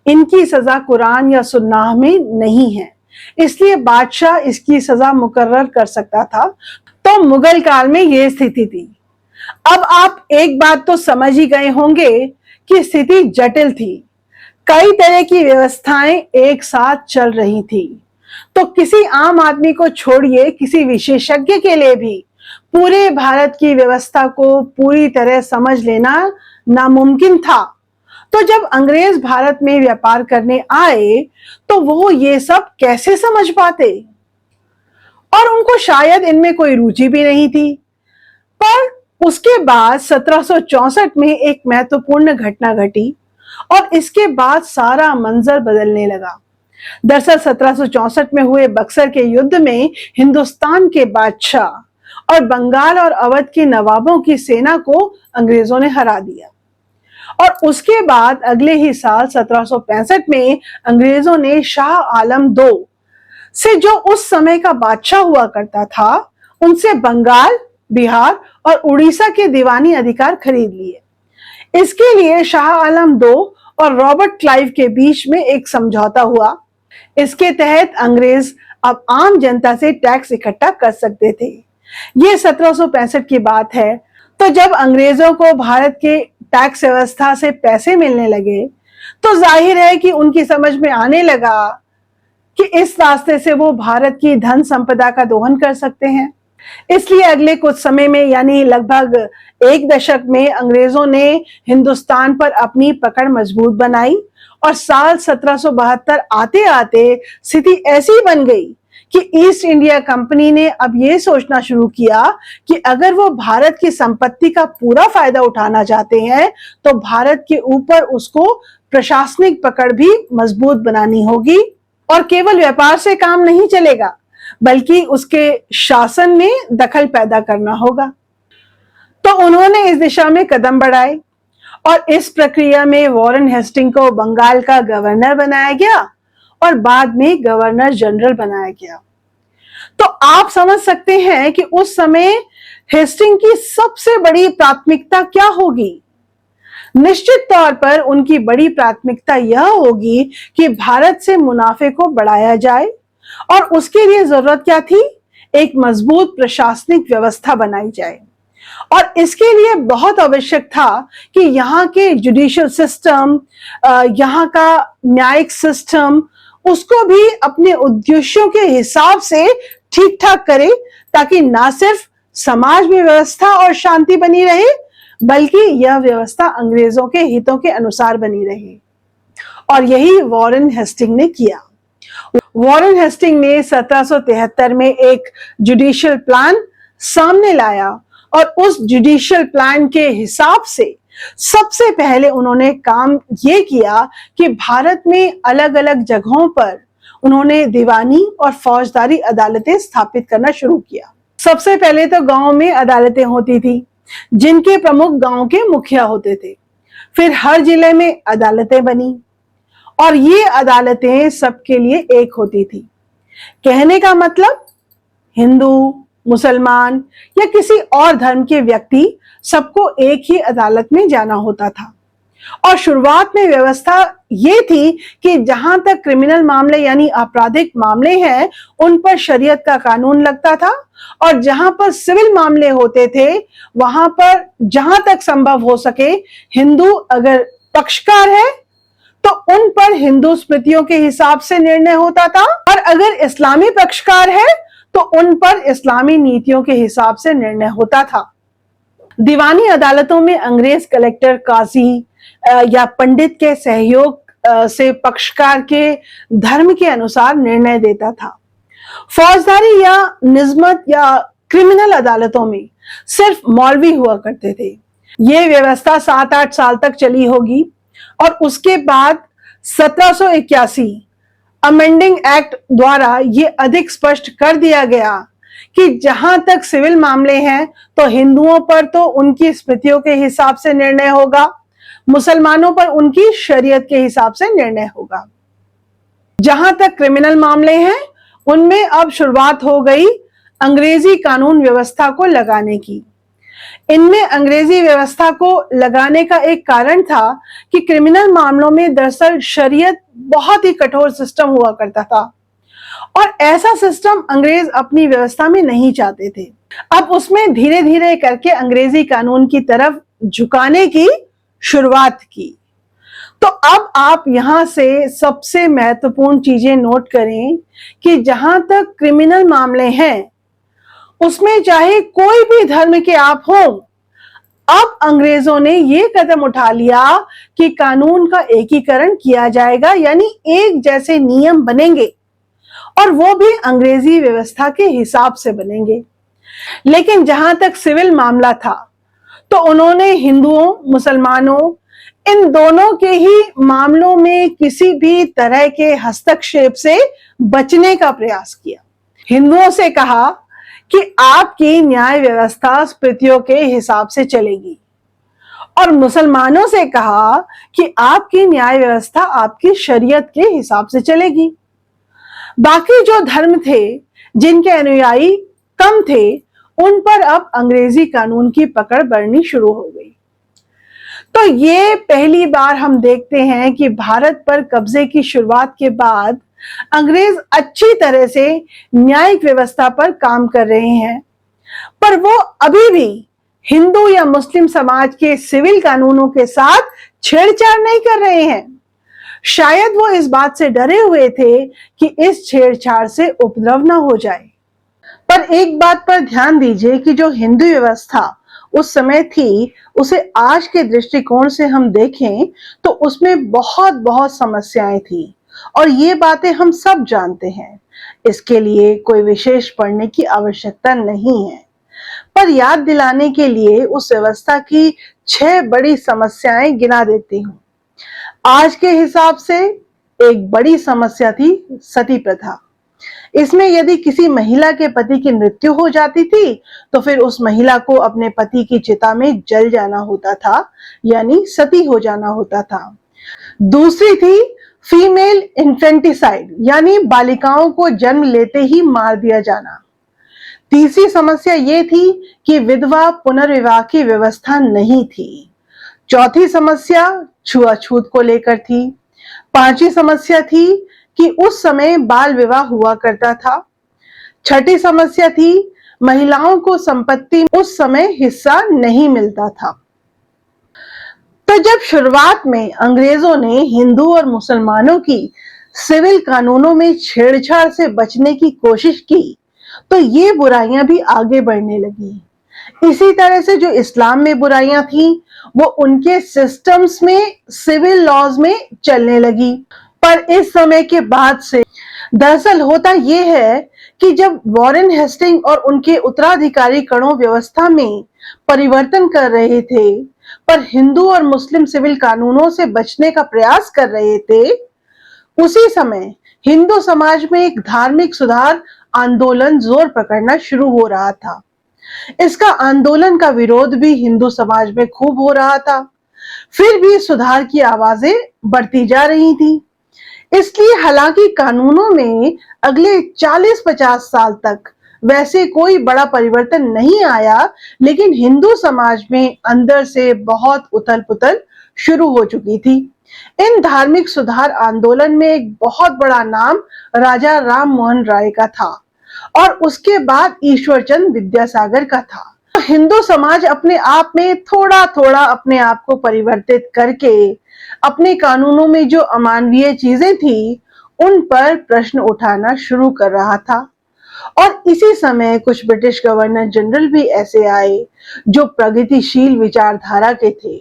इनकी सजा कुरान या सुन्नाह में नहीं है, इसलिए बादशाह इसकी सजा मुकर्रर कर सकता था। तो मुगल काल में यह स्थिति थी। अब आप एक बात तो समझ ही गए होंगे कि स्थिति जटिल थी। कई तरह की व्यवस्थाएं एक साथ चल रही थी। तो किसी आम आदमी को छोड़िए, किसी विशेषज्ञ के लिए भी पूरे भारत की व्यवस्था को पूरी तरह समझ लेना नामुमकिन था। तो जब अंग्रेज भारत में व्यापार करने आए तो वो ये सब कैसे समझ पाते? और उनको शायद इनमें कोई रुचि भी नहीं थी। पर उसके बाद 1764 में एक महत्वपूर्ण घटना घटी और इसके बाद सारा मंजर बदलने लगा। दरअसल 1764 में हुए बक्सर के युद्ध में हिंदुस्तान के बादशाह और बंगाल और अवध के नवाबों की सेना को अंग्रेजों ने हरा दिया। और उसके बाद अगले ही साल 1765 में अंग्रेजों ने शाह आलम II से, जो उस समय का बादशाह हुआ करता था, उनसे बंगाल, बिहार और उड़ीसा के दीवानी अधिकार खरीद लिए। इसके लिए शाह आलम II और रॉबर्ट क्लाइव के बीच में एक समझौता हुआ। इसके तहत अंग्रेज अब आम जनता से टैक्स इकट्ठा कर सकते थे। ये 1765 की बात है। तो जब अंग्रेजों को भारत के टैक्स व्यवस्था से पैसे मिलने लगे तो जाहिर है कि उनकी समझ में आने लगा कि इस रास्ते से वो भारत की धन संपदा का दोहन कर सकते हैं। इसलिए अगले कुछ समय में, यानी लगभग एक दशक में, अंग्रेजों ने हिंदुस्तान पर अपनी पकड़ मजबूत बनाई और साल 1772 आते आते स्थिति ऐसी बन गई कि ईस्ट इंडिया कंपनी ने अब यह सोचना शुरू किया कि अगर वो भारत की संपत्ति का पूरा फायदा उठाना चाहते हैं तो भारत के ऊपर उसको प्रशासनिक पकड़ भी मजबूत बनानी होगी। और केवल व्यापार से काम नहीं चलेगा, बल्कि उसके शासन में दखल पैदा करना होगा। तो उन्होंने इस दिशा में कदम बढ़ाए और इस प्रक्रिया में वॉरेन हेस्टिंग को बंगाल का गवर्नर बनाया गया और बाद में गवर्नर जनरल बनाया गया। तो आप समझ सकते हैं कि उस समय हेस्टिंग की सबसे बड़ी प्राथमिकता क्या होगी। निश्चित तौर पर उनकी बड़ी प्राथमिकता यह होगी कि भारत से मुनाफे को बढ़ाया जाए। और उसके लिए जरूरत क्या थी? एक मजबूत प्रशासनिक व्यवस्था बनाई जाए। और इसके लिए बहुत आवश्यक था कि यहाँ के जुडिशियल सिस्टम, यहाँ का न्यायिक सिस्टम, उसको भी अपने उद्देश्यों के हिसाब से ठीक ठाक करे, ताकि ना सिर्फ समाज में व्यवस्था और शांति बनी रहे, बल्कि यह व्यवस्था अंग्रेजों के हितों के अनुसार बनी रहे। और यही वॉरेन हेस्टिंग ने किया। वॉरेन हेस्टिंग ने 1773 में एक जुडिशियल प्लान सामने लाया और उस जुडिशियल प्लान के हिसाब से सबसे पहले उन्होंने काम ये किया कि भारत में अलग अलग जगहों पर उन्होंने दीवानी और फौजदारी अदालतें स्थापित करना शुरू किया। सबसे पहले तो गांव में अदालतें होती थी, जिनके प्रमुख गांव के मुखिया होते थे। फिर हर जिले में अदालतें बनी और ये अदालतें सबके लिए एक होती थी। कहने का मतलब, हिंदू, मुसलमान या किसी और धर्म के व्यक्ति सबको एक ही अदालत में जाना होता था। और शुरुआत में व्यवस्था ये थी कि जहां तक क्रिमिनल मामले यानी आपराधिक मामले हैं, उन पर शरीयत का कानून लगता था। और जहां पर सिविल मामले होते थे, वहां पर जहां तक संभव हो सके, हिंदू अगर पक्षकार है तो उन पर हिंदू स्मृतियों के हिसाब से निर्णय होता था, और अगर इस्लामी पक्षकार है तो उन पर इस्लामी नीतियों के हिसाब से निर्णय होता था। दीवानी अदालतों में अंग्रेज कलेक्टर, काजी या पंडित के सहयोग से पक्षकार के धर्म के अनुसार निर्णय देता था। फौजदारी या निज़मत या क्रिमिनल अदालतों में सिर्फ मौलवी हुआ करते थे। यह व्यवस्था 7-8 साल तक चली होगी और उसके बाद 1781 अमेंडिंग एक्ट द्वारा यह अधिक स्पष्ट कर दिया गया कि जहां तक सिविल मामले हैं तो हिंदुओं पर तो उनकी स्मृतियों के हिसाब से निर्णय होगा, मुसलमानों पर उनकी शरीयत के हिसाब से निर्णय होगा। जहां तक क्रिमिनल मामले हैं, उनमें अब शुरुआत हो गई अंग्रेजी कानून व्यवस्था को लगाने की। इनमें अंग्रेजी व्यवस्था को लगाने का एक कारण था कि क्रिमिनल मामलों में दरअसल शरीयत बहुत ही कठोर सिस्टम हुआ करता था और ऐसा सिस्टम अंग्रेज अपनी व्यवस्था में नहीं चाहते थे। अब उसमें धीरे धीरे करके अंग्रेजी कानून की तरफ झुकाने की शुरुआत की। तो अब आप यहां से सबसे महत्वपूर्ण चीजें नोट करें कि जहां तक क्रिमिनल मामले हैं, उसमें चाहे कोई भी धर्म के आप हो, अब अंग्रेजों ने यह कदम उठा लिया कि कानून का एकीकरण किया जाएगा, यानी एक जैसे नियम बनेंगे और वो भी अंग्रेजी व्यवस्था के हिसाब से बनेंगे। लेकिन जहां तक सिविल मामला था, तो उन्होंने हिंदुओं, मुसलमानों, इन दोनों के ही मामलों में किसी भी तरह के हस्तक्षेप से बचने का प्रयास किया। हिंदुओं से कहा कि आपकी न्याय व्यवस्था स्मृतियों के हिसाब से चलेगी और मुसलमानों से कहा कि आपकी न्याय व्यवस्था आपकी शरीयत के हिसाब से चलेगी। बाकी जो धर्म थे, जिनके अनुयायी कम थे, उन पर अब अंग्रेजी कानून की पकड़ बढ़नी शुरू हो गई। तो ये पहली बार हम देखते हैं कि भारत पर कब्जे की शुरुआत के बाद अंग्रेज अच्छी तरह से न्यायिक व्यवस्था पर काम कर रहे हैं, पर वो अभी भी हिंदू या मुस्लिम समाज के सिविल कानूनों के साथ छेड़छाड़ नहीं कर रहे हैं। शायद वो इस बात से डरे हुए थे कि इस छेड़छाड़ से उपद्रव ना हो जाए। पर एक बात पर ध्यान दीजिए कि जो हिंदू व्यवस्था उस समय थी, उसे आज के दृष्टिकोण से हम देखें तो उसमें बहुत बहुत समस्याएं थी और ये बातें हम सब जानते हैं। इसके लिए कोई विशेष पढ़ने की आवश्यकता नहीं है, पर याद दिलाने के लिए उस व्यवस्था की 6 बड़ी समस्याएं गिना देती हूँ। आज के हिसाब से एक बड़ी समस्या थी सती प्रथा। इसमें यदि किसी महिला के पति की मृत्यु हो जाती थी, तो फिर उस महिला को अपने पति की चिता में जल जाना होता था, यानी सती हो जाना होता था। दूसरी थी फीमेल इन्फेंटिसाइड, यानी बालिकाओं को जन्म लेते ही मार दिया जाना। तीसरी समस्या ये थी कि विधवा पुनर्विवाह की व्यवस्था नहीं थी। चौथी समस्या छुआछूत को लेकर थी। पांचवी समस्या थी कि उस समय बाल विवाह हुआ करता था। छठी समस्या थी महिलाओं को संपत्ति उस समय हिस्सा नहीं मिलता था। तो जब शुरुआत में अंग्रेजों ने हिंदू और मुसलमानों की सिविल कानूनों में छेड़छाड़ से बचने की कोशिश की, तो ये बुराइयां भी आगे बढ़ने लगी। इसी तरह से जो इस्लाम में बुराइयां थी, वो उनके सिस्टम्स में, सिविल लॉज में चलने लगी। पर इस समय के बाद से दरअसल होता यह है कि जब वॉरेन हेस्टिंग और उनके उत्तराधिकारी कणों व्यवस्था में परिवर्तन कर रहे थे, पर हिंदू और मुस्लिम सिविल कानूनों से बचने का प्रयास कर रहे थे, उसी समय हिंदू समाज में एक धार्मिक सुधार आंदोलन जोर पकड़ना शुरू हो रहा था। इसका आंदोलन का विरोध भी हिंदू समाज में खूब हो रहा था। फिर भी सुधार की आवाजें बढ़ती जा रही थी। इसलिए हालांकि कानूनों में अगले 40-50 साल तक वैसे कोई बड़ा परिवर्तन नहीं आया, लेकिन हिंदू समाज में अंदर से बहुत उथल-पुथल शुरू हो चुकी थी। इन धार्मिक सुधार आंदोलन में एक बहुत बड़ा नाम राजा राम मोहन राय का था और उसके बाद ईश्वरचंद विद्यासागर का था। हिंदू समाज अपने आप में थोड़ा थोड़ा अपने आप को परिवर्तित करके अपने कानूनों में जो अमानवीय चीजें थी, उन पर प्रश्न उठाना शुरू कर रहा था। और इसी समय कुछ ब्रिटिश गवर्नर जनरल भी ऐसे आए जो प्रगतिशील विचारधारा के थे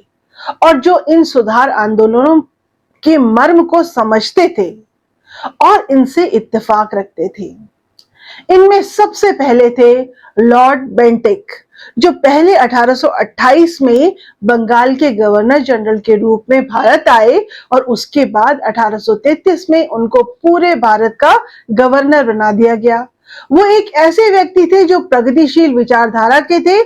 और जो इन सुधार आंदोलनों के मर्म को समझते थे और इनसे इत्तेफाक रखते थे। इनमें सबसे पहले थे लॉर्ड बेंटिक, जो पहले 1828 में बंगाल के गवर्नर जनरल के रूप में भारत आए और उसके बाद 1833 में उनको पूरे भारत का गवर्नर बना दिया गया। वो एक ऐसे व्यक्ति थे जो प्रगतिशील विचारधारा के थे।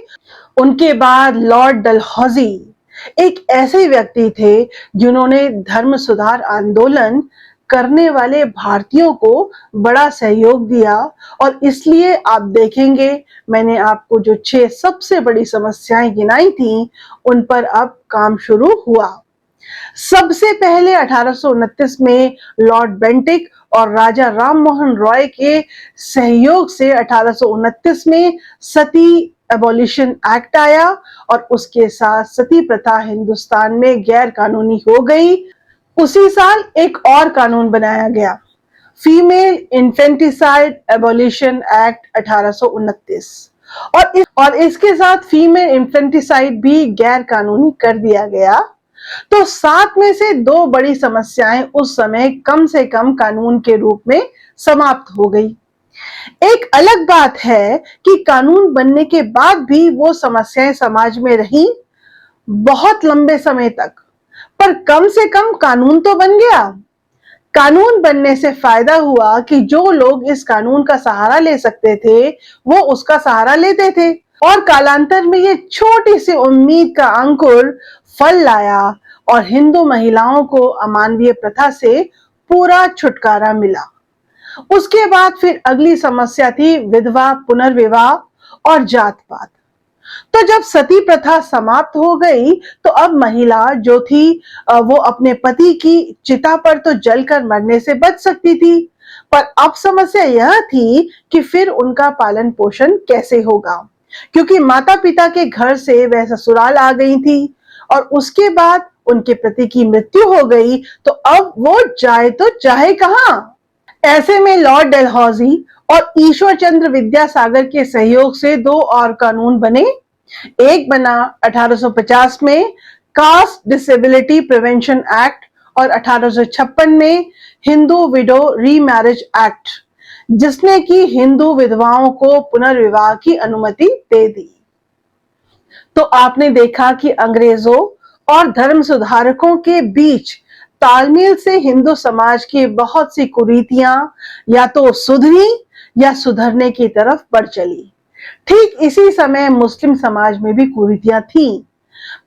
उनके बाद लॉर्ड डलहौजी एक ऐसे व्यक्ति थे जिन्होंने धर्म सुधार आंदोलन करने वाले भारतीयों को बड़ा सहयोग दिया और इसलिए आप देखेंगे मैंने आपको जो 6 सबसे बड़ी समस्याएं गिनाई थी उन पर अब काम शुरू हुआ। सबसे पहले 1829 में लॉर्ड बेंटिक और राजा राम मोहन रॉय के सहयोग से 1829 में सती एबॉलिशन एक्ट आया और उसके साथ सती प्रथा हिंदुस्तान में गैर कानूनी हो गई। उसी साल एक और कानून बनाया गया, फीमेल इन्फेंटिसाइड एबॉलिशन एक्ट 1829 और इसके साथ फीमेल इन्फेंटिसाइड भी गैर कानूनी कर दिया गया। तो 7 में से 2 बड़ी समस्याएं उस समय कम से कम कानून के रूप में समाप्त हो गई। एक अलग बात है कि कानून बनने के बाद भी वो समस्याएं समाज में रहीं बहुत लंबे समय तक, पर कम से कम कानून तो बन गया। कानून बनने से फायदा हुआ कि जो लोग इस कानून का सहारा ले सकते थे वो उसका सहारा लेते थे और कालांतर में ये छोटी सी उम्मीद का अंकुर फल लाया और हिंदू महिलाओं को अमानवीय प्रथा से पूरा छुटकारा मिला। उसके बाद फिर अगली समस्या थी विधवा पुनर्विवाह और जात पात। तो जब सती प्रथा समाप्त हो गई तो अब महिला जो थी वो अपने पति की चिता पर तो जलकर मरने से बच सकती थी, पर अब समस्या यह थी कि फिर उनका पालन पोषण कैसे होगा, क्योंकि माता पिता के घर से वह ससुराल आ गई थी और उसके बाद उनके पति की मृत्यु हो गई, तो अब वो जाए तो जाए कहां। ऐसे में लॉर्ड डलहौजी और ईश्वर चंद्र विद्यासागर के सहयोग से 2 और कानून बने। एक बना 1850 में कास्ट डिसेबिलिटी प्रिवेंशन एक्ट और 1856 में हिंदू विडो रीमैरिज एक्ट, जिसने की हिंदू विधवाओं को पुनर्विवाह की अनुमति दे दी। तो आपने देखा कि अंग्रेजों और धर्म सुधारकों के बीच तालमेल से हिंदू समाज की बहुत सी कुरीतियां या तो सुधरी या सुधरने की तरफ बढ़ चली। ठीक इसी समय मुस्लिम समाज में भी कुरीतियां थीं,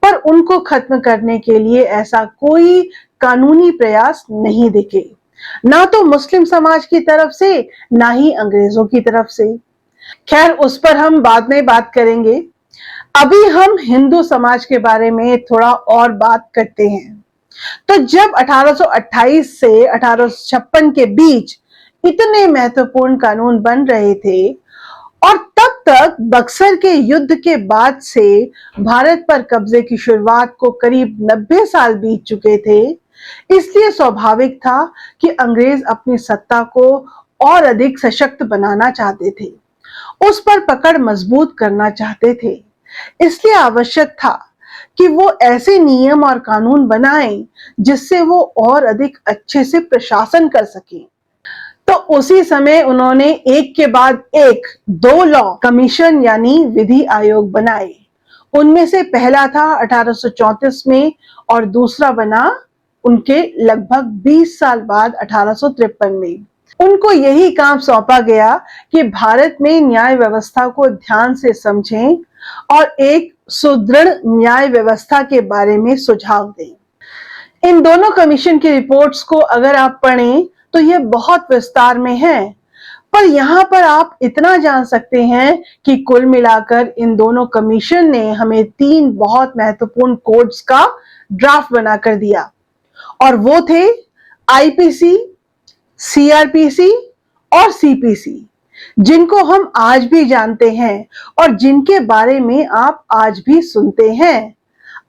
पर उनको खत्म करने के लिए ऐसा कोई कानूनी प्रयास नहीं दिखे, ना तो मुस्लिम समाज की तरफ से ना ही अंग्रेजों की तरफ से। खैर उस पर हम बाद में बात करेंगे। अभी हम हिंदू समाज के बारे में थोड़ा और बात करते हैं। तो जब 1828 से 1856 के बीच इतने महत्वपूर्ण कानून बन रहे थे और तब तक बक्सर के युद्ध के बाद से भारत पर कब्जे की शुरुआत को करीब 90 साल बीत चुके थे, इसलिए स्वाभाविक था कि अंग्रेज अपनी सत्ता को और अधिक सशक्त बनाना चाहते थे, उस पर पकड़ मजबूत करना चाहते थे। इसलिए आवश्यक था कि वो ऐसे नियम और कानून बनाएं जिससे वो और अधिक अच्छे से प्रशासन कर सकें। तो उसी समय उन्होंने एक के बाद एक 2 लॉ कमीशन यानी विधि आयोग बनाए। उनमें से पहला था 1834 में और दूसरा बना उनके लगभग 20 साल बाद 1853 में। उनको यही काम सौंपा गया कि भारत में न्याय व्यवस्था को ध्यान से समझें और एक सुदृढ़ न्याय व्यवस्था के बारे में सुझाव दें। इन दोनों कमीशन की रिपोर्ट्स को अगर आप पढ़ें तो यह बहुत विस्तार में है, पर यहाँ पर आप इतना जान सकते हैं कि कुल मिलाकर इन दोनों कमीशन ने हमें 3 बहुत महत्वपूर्ण कोड्स का ड्राफ्ट बनाकर दिया और वो थे आईपीसी, सीआरपीसी और सीपीसी, जिनको हम आज भी जानते हैं और जिनके बारे में आप आज भी सुनते हैं।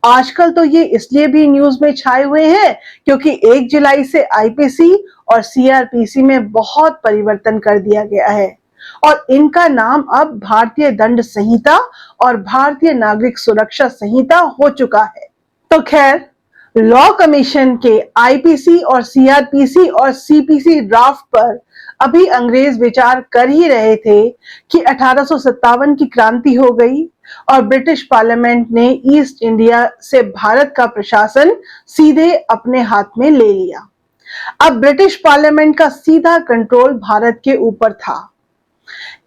आजकल तो ये इसलिए भी न्यूज में छाए हुए हैं क्योंकि 1 जुलाई से आईपीसी और सीआरपीसी में बहुत परिवर्तन कर दिया गया है और इनका नाम अब भारतीय दंड संहिता और भारतीय नागरिक सुरक्षा संहिता हो चुका है। तो खैर, लॉ कमीशन के आईपीसी और सीआरपीसी और सीपीसी ड्राफ्ट पर अभी अंग्रेज विचार कर ही रहे थे कि 1857 की क्रांति हो गई और ब्रिटिश पार्लियामेंट ने ईस्ट इंडिया से भारत का प्रशासन सीधे अपने हाथ में ले लिया। अब ब्रिटिश पार्लियामेंट का सीधा कंट्रोल भारत के ऊपर था,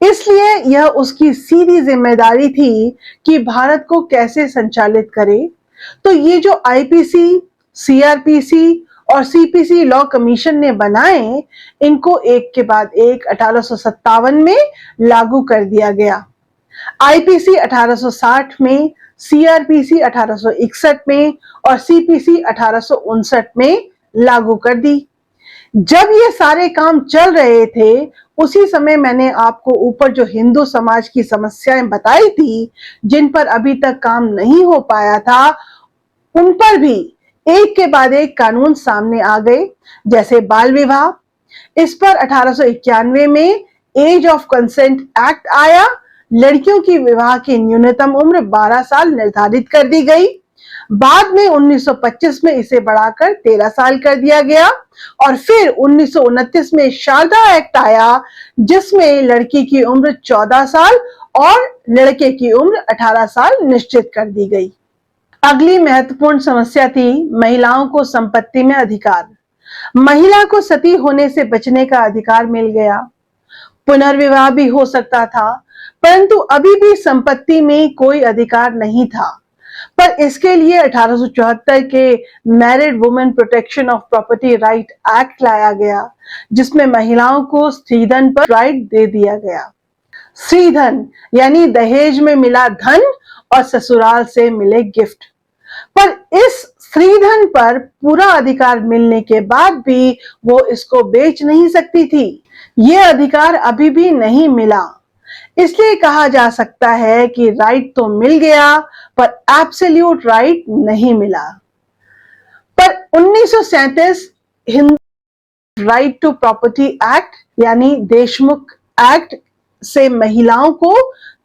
इसलिए यह उसकी सीधी जिम्मेदारी थी कि भारत को कैसे संचालित करे। तो ये जो आईपीसी, सीआरपीसी और सीपीसी लॉ कमीशन ने बनाए, इनको एक के बाद एक 1857 में लागू कर दिया गया। आईपीसी 1860 में, सीआरपीसी 1861 में और सीपीसी 1859 में लागू कर दी। जब ये सारे काम चल रहे थे, उसी समय मैंने आपको ऊपर जो हिंदू समाज की समस्याएं बताई थी, जिन पर अभी तक काम नहीं हो पाया था, उन पर भी एक के बाद एक कानून सामने आ गए। जैसे बाल विवाह, इस पर 1891 में एज ऑफ कंसेंट एक्ट आया। लड़कियों की विवाह की न्यूनतम उम्र 12 साल निर्धारित कर दी गई। बाद में 1925 में इसे बढ़ाकर 13 साल कर दिया गया और फिर 1929 में शारदा एक्ट आया, जिसमें लड़की की उम्र 14 साल और लड़के की उम्र 18 साल निश्चित कर दी गई। अगली महत्वपूर्ण समस्या थी महिलाओं को संपत्ति में अधिकार। महिला को सती होने से बचने का अधिकार मिल गया। पुनर्विवाह भी हो सकता था, परंतु अभी भी संपत्ति में कोई अधिकार नहीं था। पर इसके लिए 1874 के married women protection of property right act लाया गया, जिसमें महिलाओं को स्त्रीधन पर राइट दे दिया गया। स्त्रीधन यानी दहेज में मिला धन और ससुराल से मिले गिफ्ट। पर इस स्त्रीधन पर पूरा अधिकार मिलने के बाद भी वो इसको बेच नहीं सकती थी। ये अधिकार अभी भी नहीं मिला। इसलिए कहा जा सकता है कि राइट तो मिल गया, पर एब्सोल्यूट राइट नहीं मिला। पर 1937 Hindu right to property act यानी देशमुख एक्ट से महिलाओं को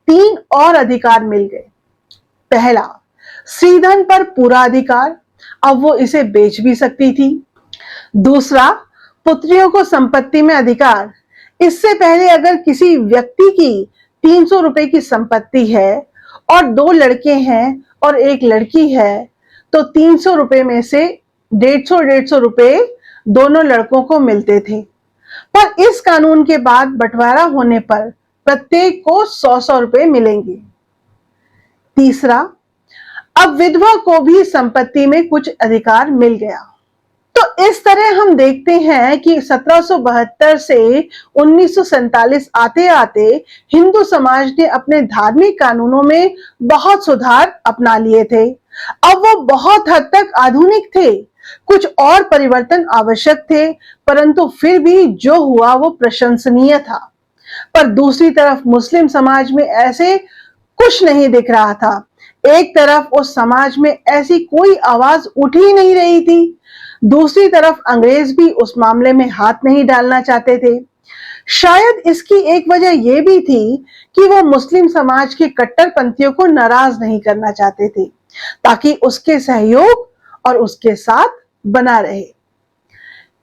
3 और अधिकार मिल गए। पहला, स्त्रीधन पर पूरा अधिकार, अब वो इसे बेच भी सकती थी। दूसरा, पुत्रियों को संपत्ति में अधिकार। इससे पहले अगर किसी व्यक्ति की 300 रुपए की संपत्ति है और 2 लड़के हैं और 1 लड़की है, तो 300 रुपए में से 150 रुपए दोनों लड़कों को मिलते थे। पर इस कानून के बाद बंटवारा होने पर प्रत्येक को 100 रुपए मिलेंगे। तीसरा, अब विधवा को भी संपत्ति में कुछ अधिकार मिल गया। तो इस तरह हम देखते हैं कि 1772 से 1947 आते आते हिंदू समाज ने अपने धार्मिक कानूनों में बहुत सुधार अपना लिए थे। अब वो बहुत हद तक आधुनिक थे। कुछ और परिवर्तन आवश्यक थे, परंतु फिर भी जो हुआ वो प्रशंसनीय था। पर दूसरी तरफ मुस्लिम समाज में ऐसे कुछ नहीं दिख रहा था। एक तरफ उस समाज में ऐसी कोई आवाज उठ ही नहीं रही थी, दूसरी तरफ अंग्रेज भी उस मामले में हाथ नहीं डालना चाहते थे। शायद इसकी एक वजह यह भी थी कि वो मुस्लिम समाज के कट्टरपंथियों को नाराज नहीं करना चाहते थे, ताकि उसके सहयोग और उसके साथ बना रहे।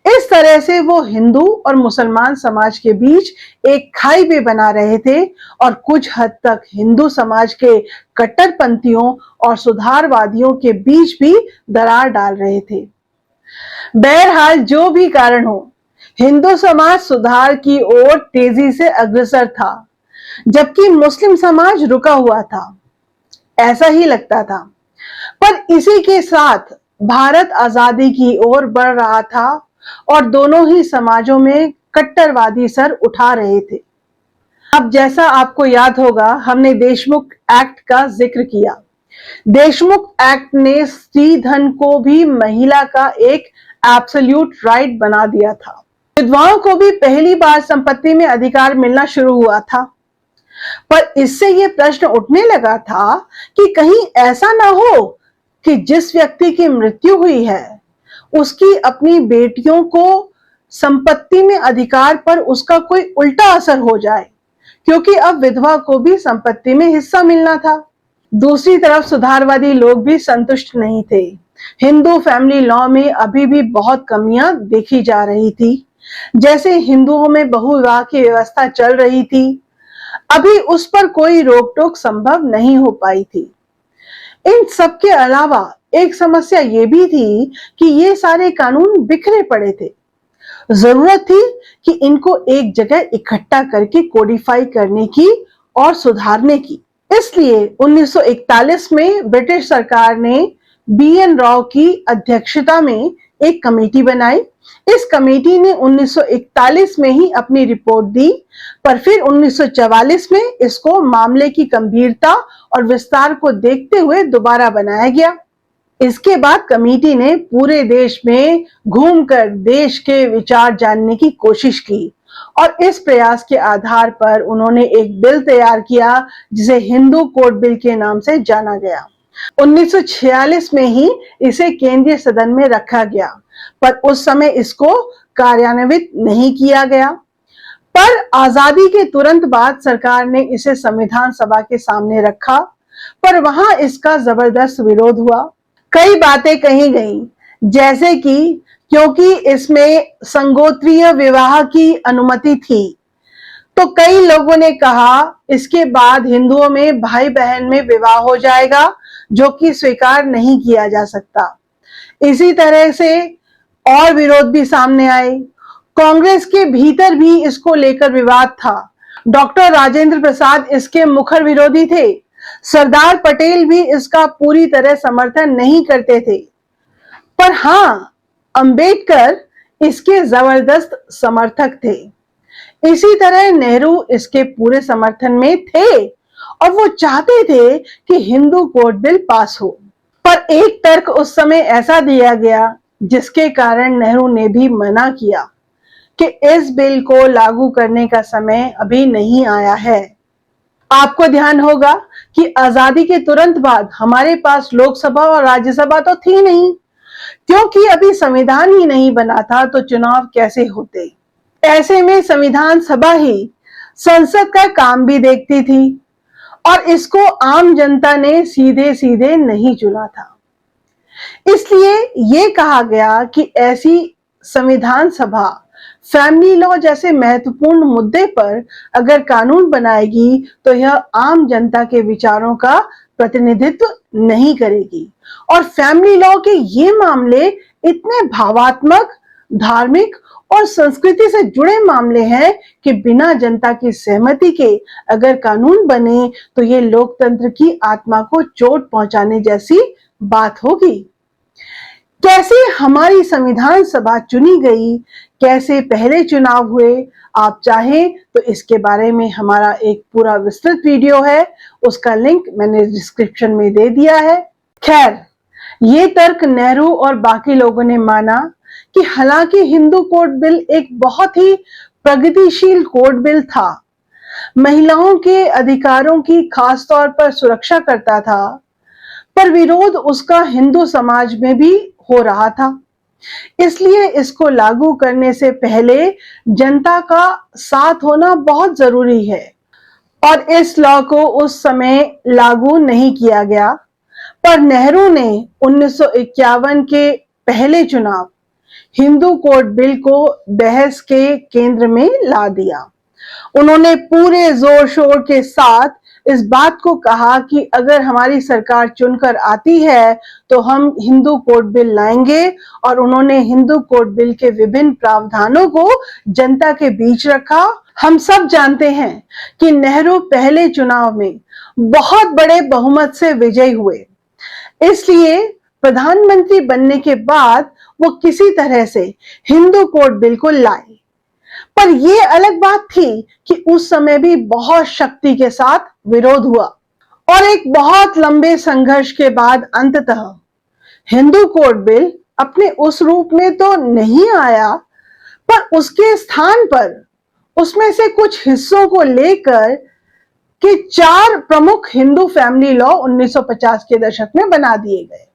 इस तरह से वो हिंदू और मुसलमान समाज के बीच एक खाई भी बना रहे थे और कुछ हद तक हिंदू समाज के कट्टरपंथियों और सुधारवादियों के बीच भी दरार डाल रहे थे। बहरहाल जो भी कारण हो, हिंदू समाज सुधार की ओर तेजी से अग्रसर था, जबकि मुस्लिम समाज रुका हुआ था। ऐसा ही लगता था। पर इसी के साथ भारत आजादी की ओर बढ़ रहा था और दोनों ही समाजों में कट्टरवादी सर उठा रहे थे। अब जैसा आपको याद होगा, हमने देशमुख एक्ट का जिक्र किया। देशमुख एक्ट ने स्त्रीधन को भी महिला का एक एब्सोल्यूट राइट बना दिया था। विधवाओं को भी पहली बार संपत्ति में अधिकार मिलना शुरू हुआ था। पर इससे यह प्रश्न उठने लगा था कि कहीं ऐसा ना हो कि जिस व्यक्ति की मृत्यु हुई है उसकी अपनी बेटियों को संपत्ति में अधिकार पर उसका कोई उल्टा असर हो जाए, क्योंकि अब विधवा को भी संपत्ति में हिस्सा मिलना था। दूसरी तरफ सुधारवादी लोग भी संतुष्ट नहीं थे। हिंदू फैमिली लॉ में अभी भी बहुत कमियां देखी जा रही थी। जैसे हिंदुओं में बहुविवाह की व्यवस्था चल रही थी, अभी उस पर कोई रोक टोक संभव नहीं हो पाई थी। इन सब के अलावा एक समस्या ये भी थी कि ये सारे कानून बिखरे पड़े थे। जरूरत थी कि इनको एक जगह इकट्ठा करके कोडिफाई करने की और सुधारने की। इसलिए 1941 में ब्रिटिश सरकार ने BN राव की अध्यक्षता में एक कमेटी बनाई। इस कमेटी ने 1941 में ही अपनी रिपोर्ट दी, पर फिर 1944 में इसको मामले की गंभीरता और विस्तार को देखते हुए दोबारा बनाया गया। इसके बाद कमेटी ने पूरे देश में घूमकर देश के विचार जानने की कोशिश की और इस प्रयास के आधार पर उन्होंने एक बिल तैयार किया जिसे हिंदू कोड बिल के नाम से जाना गया। 1946 में ही इसे केंद्रीय सदन में रखा गया, पर उस समय इसको कार्यान्वित नहीं किया गया। पर आजादी के तुरंत बाद सरकार ने इसे संविधान सभा के सामने रखा, पर वहां इसका जबरदस्त विरोध हुआ। कई बातें कही गई, जैसे कि क्योंकि इसमें संगोत्रीय विवाह की अनुमति थी, तो कई लोगों ने कहा इसके बाद हिंदुओं में भाई बहन में विवाह हो जाएगा, जो कि स्वीकार नहीं किया जा सकता। इसी तरह से और विरोध भी सामने आए। कांग्रेस के भीतर भी इसको लेकर विवाद था। डॉक्टर राजेंद्र प्रसाद इसके मुखर विरोधी थे। सरदार पटेल भी इसका पूरी तरह समर्थन नहीं करते थे, पर हां, अंबेडकर इसके जबरदस्त समर्थक थे। इसी तरह नेहरू इसके पूरे समर्थन में थे और वो चाहते थे कि हिंदू कोड बिल पास हो। पर एक तर्क उस समय ऐसा दिया गया जिसके कारण नेहरू ने भी मना किया कि इस बिल को लागू करने का समय अभी नहीं आया है। आपको ध्यान होगा कि आजादी के तुरंत बाद हमारे पास लोकसभा और राज्यसभा तो थी नहीं, क्योंकि अभी संविधान ही नहीं बना था, तो चुनाव कैसे होते। ऐसे में संविधान सभा ही संसद का काम भी देखती थी और इसको आम जनता ने सीधे सीधे नहीं चुना था। इसलिए ये कहा गया कि ऐसी संविधान सभा फैमिली लॉ जैसे महत्वपूर्ण मुद्दे पर अगर कानून बनाएगी तो यह आम जनता के विचारों का प्रतिनिधित्व नहीं करेगी और फैमिली लॉ के ये मामले इतने भावात्मक, धार्मिक और संस्कृति से जुड़े मामले हैं कि बिना जनता की सहमति के अगर कानून बने तो ये लोकतंत्र की आत्मा को चोट पहुंचाने जैसी बात होगी। कैसे हमारी संविधान सभा चुनी गई, कैसे पहले चुनाव हुए, आप चाहें तो इसके बारे में हमारा एक पूरा विस्तृत वीडियो है, उसका लिंक मैंने डिस्क्रिप्शन में दे दिया है। खैर, ये तर्क नेहरू और बाकी लोगों ने माना कि हालांकि हिंदू कोड बिल एक बहुत ही प्रगतिशील कोड बिल था, महिलाओं के अधिकारों की खास तौर पर सुरक्षा करता था, पर विरोध उसका हिंदू समाज में भी हो रहा था। इसलिए इसको लागू करने से पहले जनता का साथ होना बहुत जरूरी है और इस लॉ को उस समय लागू नहीं किया गया। पर नेहरू ने 1951 के पहले चुनाव हिंदू कोड बिल को बहस के केंद्र में ला दिया। उन्होंने पूरे जोर शोर के साथ इस बात को कहा कि अगर हमारी सरकार चुनकर आती है तो हम हिंदू कोड बिल लाएंगे और उन्होंने हिंदू कोड बिल के विभिन्न प्रावधानों को जनता के बीच रखा। हम सब जानते हैं कि नेहरू पहले चुनाव में बहुत बड़े बहुमत से विजयी हुए, इसलिए प्रधानमंत्री बनने के बाद वो किसी तरह से हिंदू कोड बिल को लाए। पर यह अलग बात थी कि उस समय भी बहुत शक्ति के साथ विरोध हुआ और एक बहुत लंबे संघर्ष के बाद अंततः हिंदू कोड बिल अपने उस रूप में तो नहीं आया, पर उसके स्थान पर उसमें से कुछ हिस्सों को लेकर के 4 प्रमुख हिंदू फैमिली लॉ 1950 के दशक में बना दिए गए।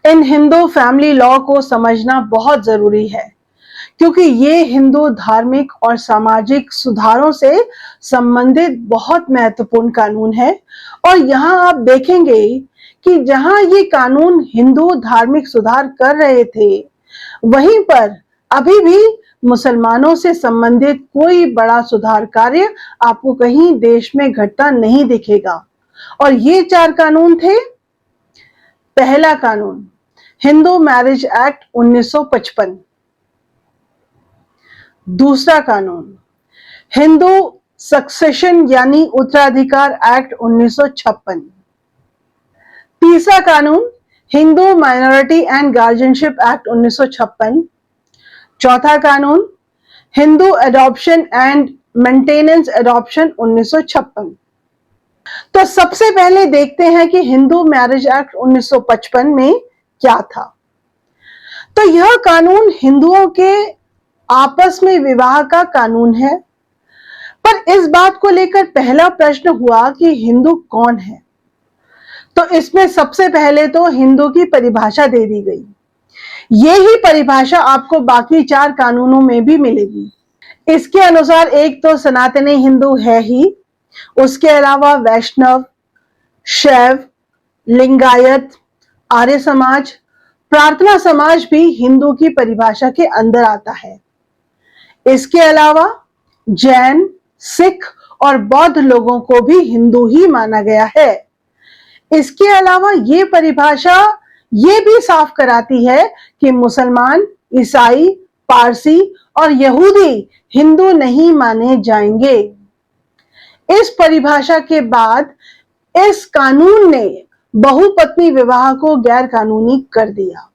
इन हिंदू फैमिली लॉ को समझना बहुत जरूरी है, क्योंकि ये हिंदू धार्मिक और सामाजिक सुधारों से संबंधित बहुत महत्वपूर्ण कानून है। और यहाँ आप देखेंगे कि जहां ये कानून हिंदू धार्मिक सुधार कर रहे थे, वहीं पर अभी भी मुसलमानों से संबंधित कोई बड़ा सुधार कार्य आपको कहीं देश में घटता नहीं दिखेगा। और ये 4 कानून थे। पहला कानून हिंदू मैरिज एक्ट 1955। दूसरा कानून हिंदू सक्सेशन यानी उत्तराधिकार एक्ट 1956। तीसरा कानून Hindu minority and guardianship act 1956। चौथा कानून Hindu adoption and maintenance adoption 1956। तो सबसे पहले देखते हैं कि हिंदू मैरिज एक्ट 1955 में क्या था। तो यह कानून हिंदुओं के आपस में विवाह का कानून है, पर इस बात को लेकर पहला प्रश्न हुआ कि हिंदू कौन है। तो इसमें सबसे पहले तो हिंदू की परिभाषा दे दी गई। यही परिभाषा आपको बाकी 4 कानूनों में भी मिलेगी। इसके अनुसार एक तो सनातनी हिंदू है ही, उसके अलावा वैष्णव, शैव, लिंगायत, आर्य समाज, प्रार्थना समाज भी हिंदू की परिभाषा के अंदर आता है। इसके अलावा जैन, सिख और बौद्ध लोगों को भी हिंदू ही माना गया है। इसके अलावा ये परिभाषा ये भी साफ कराती है कि मुसलमान, ईसाई, पारसी और यहूदी हिंदू नहीं माने जाएंगे। इस परिभाषा के बाद इस कानून ने बहुपत्नी विवाह को गैर कानूनी कर दिया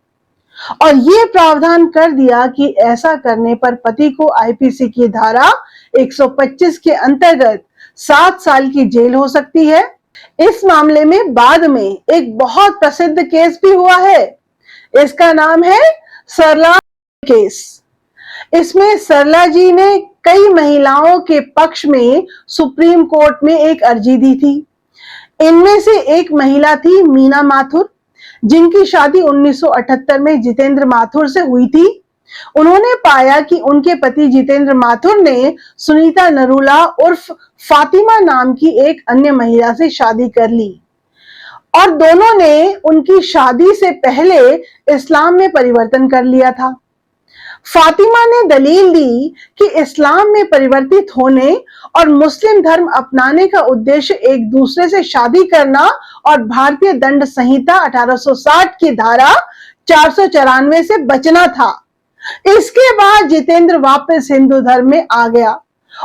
और ये प्रावधान कर दिया कि ऐसा करने पर पति को आईपीसी की धारा 125 के अंतर्गत 7 साल की जेल हो सकती है। इस मामले में बाद में एक बहुत प्रसिद्ध केस भी हुआ है। इसका नाम है सरला केस। इसमें सरला जी ने कई महिलाओं के पक्ष में सुप्रीम कोर्ट में एक अर्जी दी थी। इनमें से एक महिला थी मीना माथुर, जिनकी शादी 1978 में जितेंद्र माथुर से हुई थी। उन्होंने पाया कि उनके पति जितेंद्र माथुर ने सुनीता नरूला उर्फ फातिमा नाम की एक अन्य महिला से शादी कर ली और दोनों ने उनकी शादी से पहले इस्लाम में परिवर्तन कर लिया था। फातिमा ने दलील दी कि इस्लाम में परिवर्तित होने और मुस्लिम धर्म अपनाने का उद्देश्य एक दूसरे से शादी करना और भारतीय दंड संहिता 1860 की धारा 494 से बचना था। इसके बाद जितेंद्र वापस हिंदू धर्म में आ गया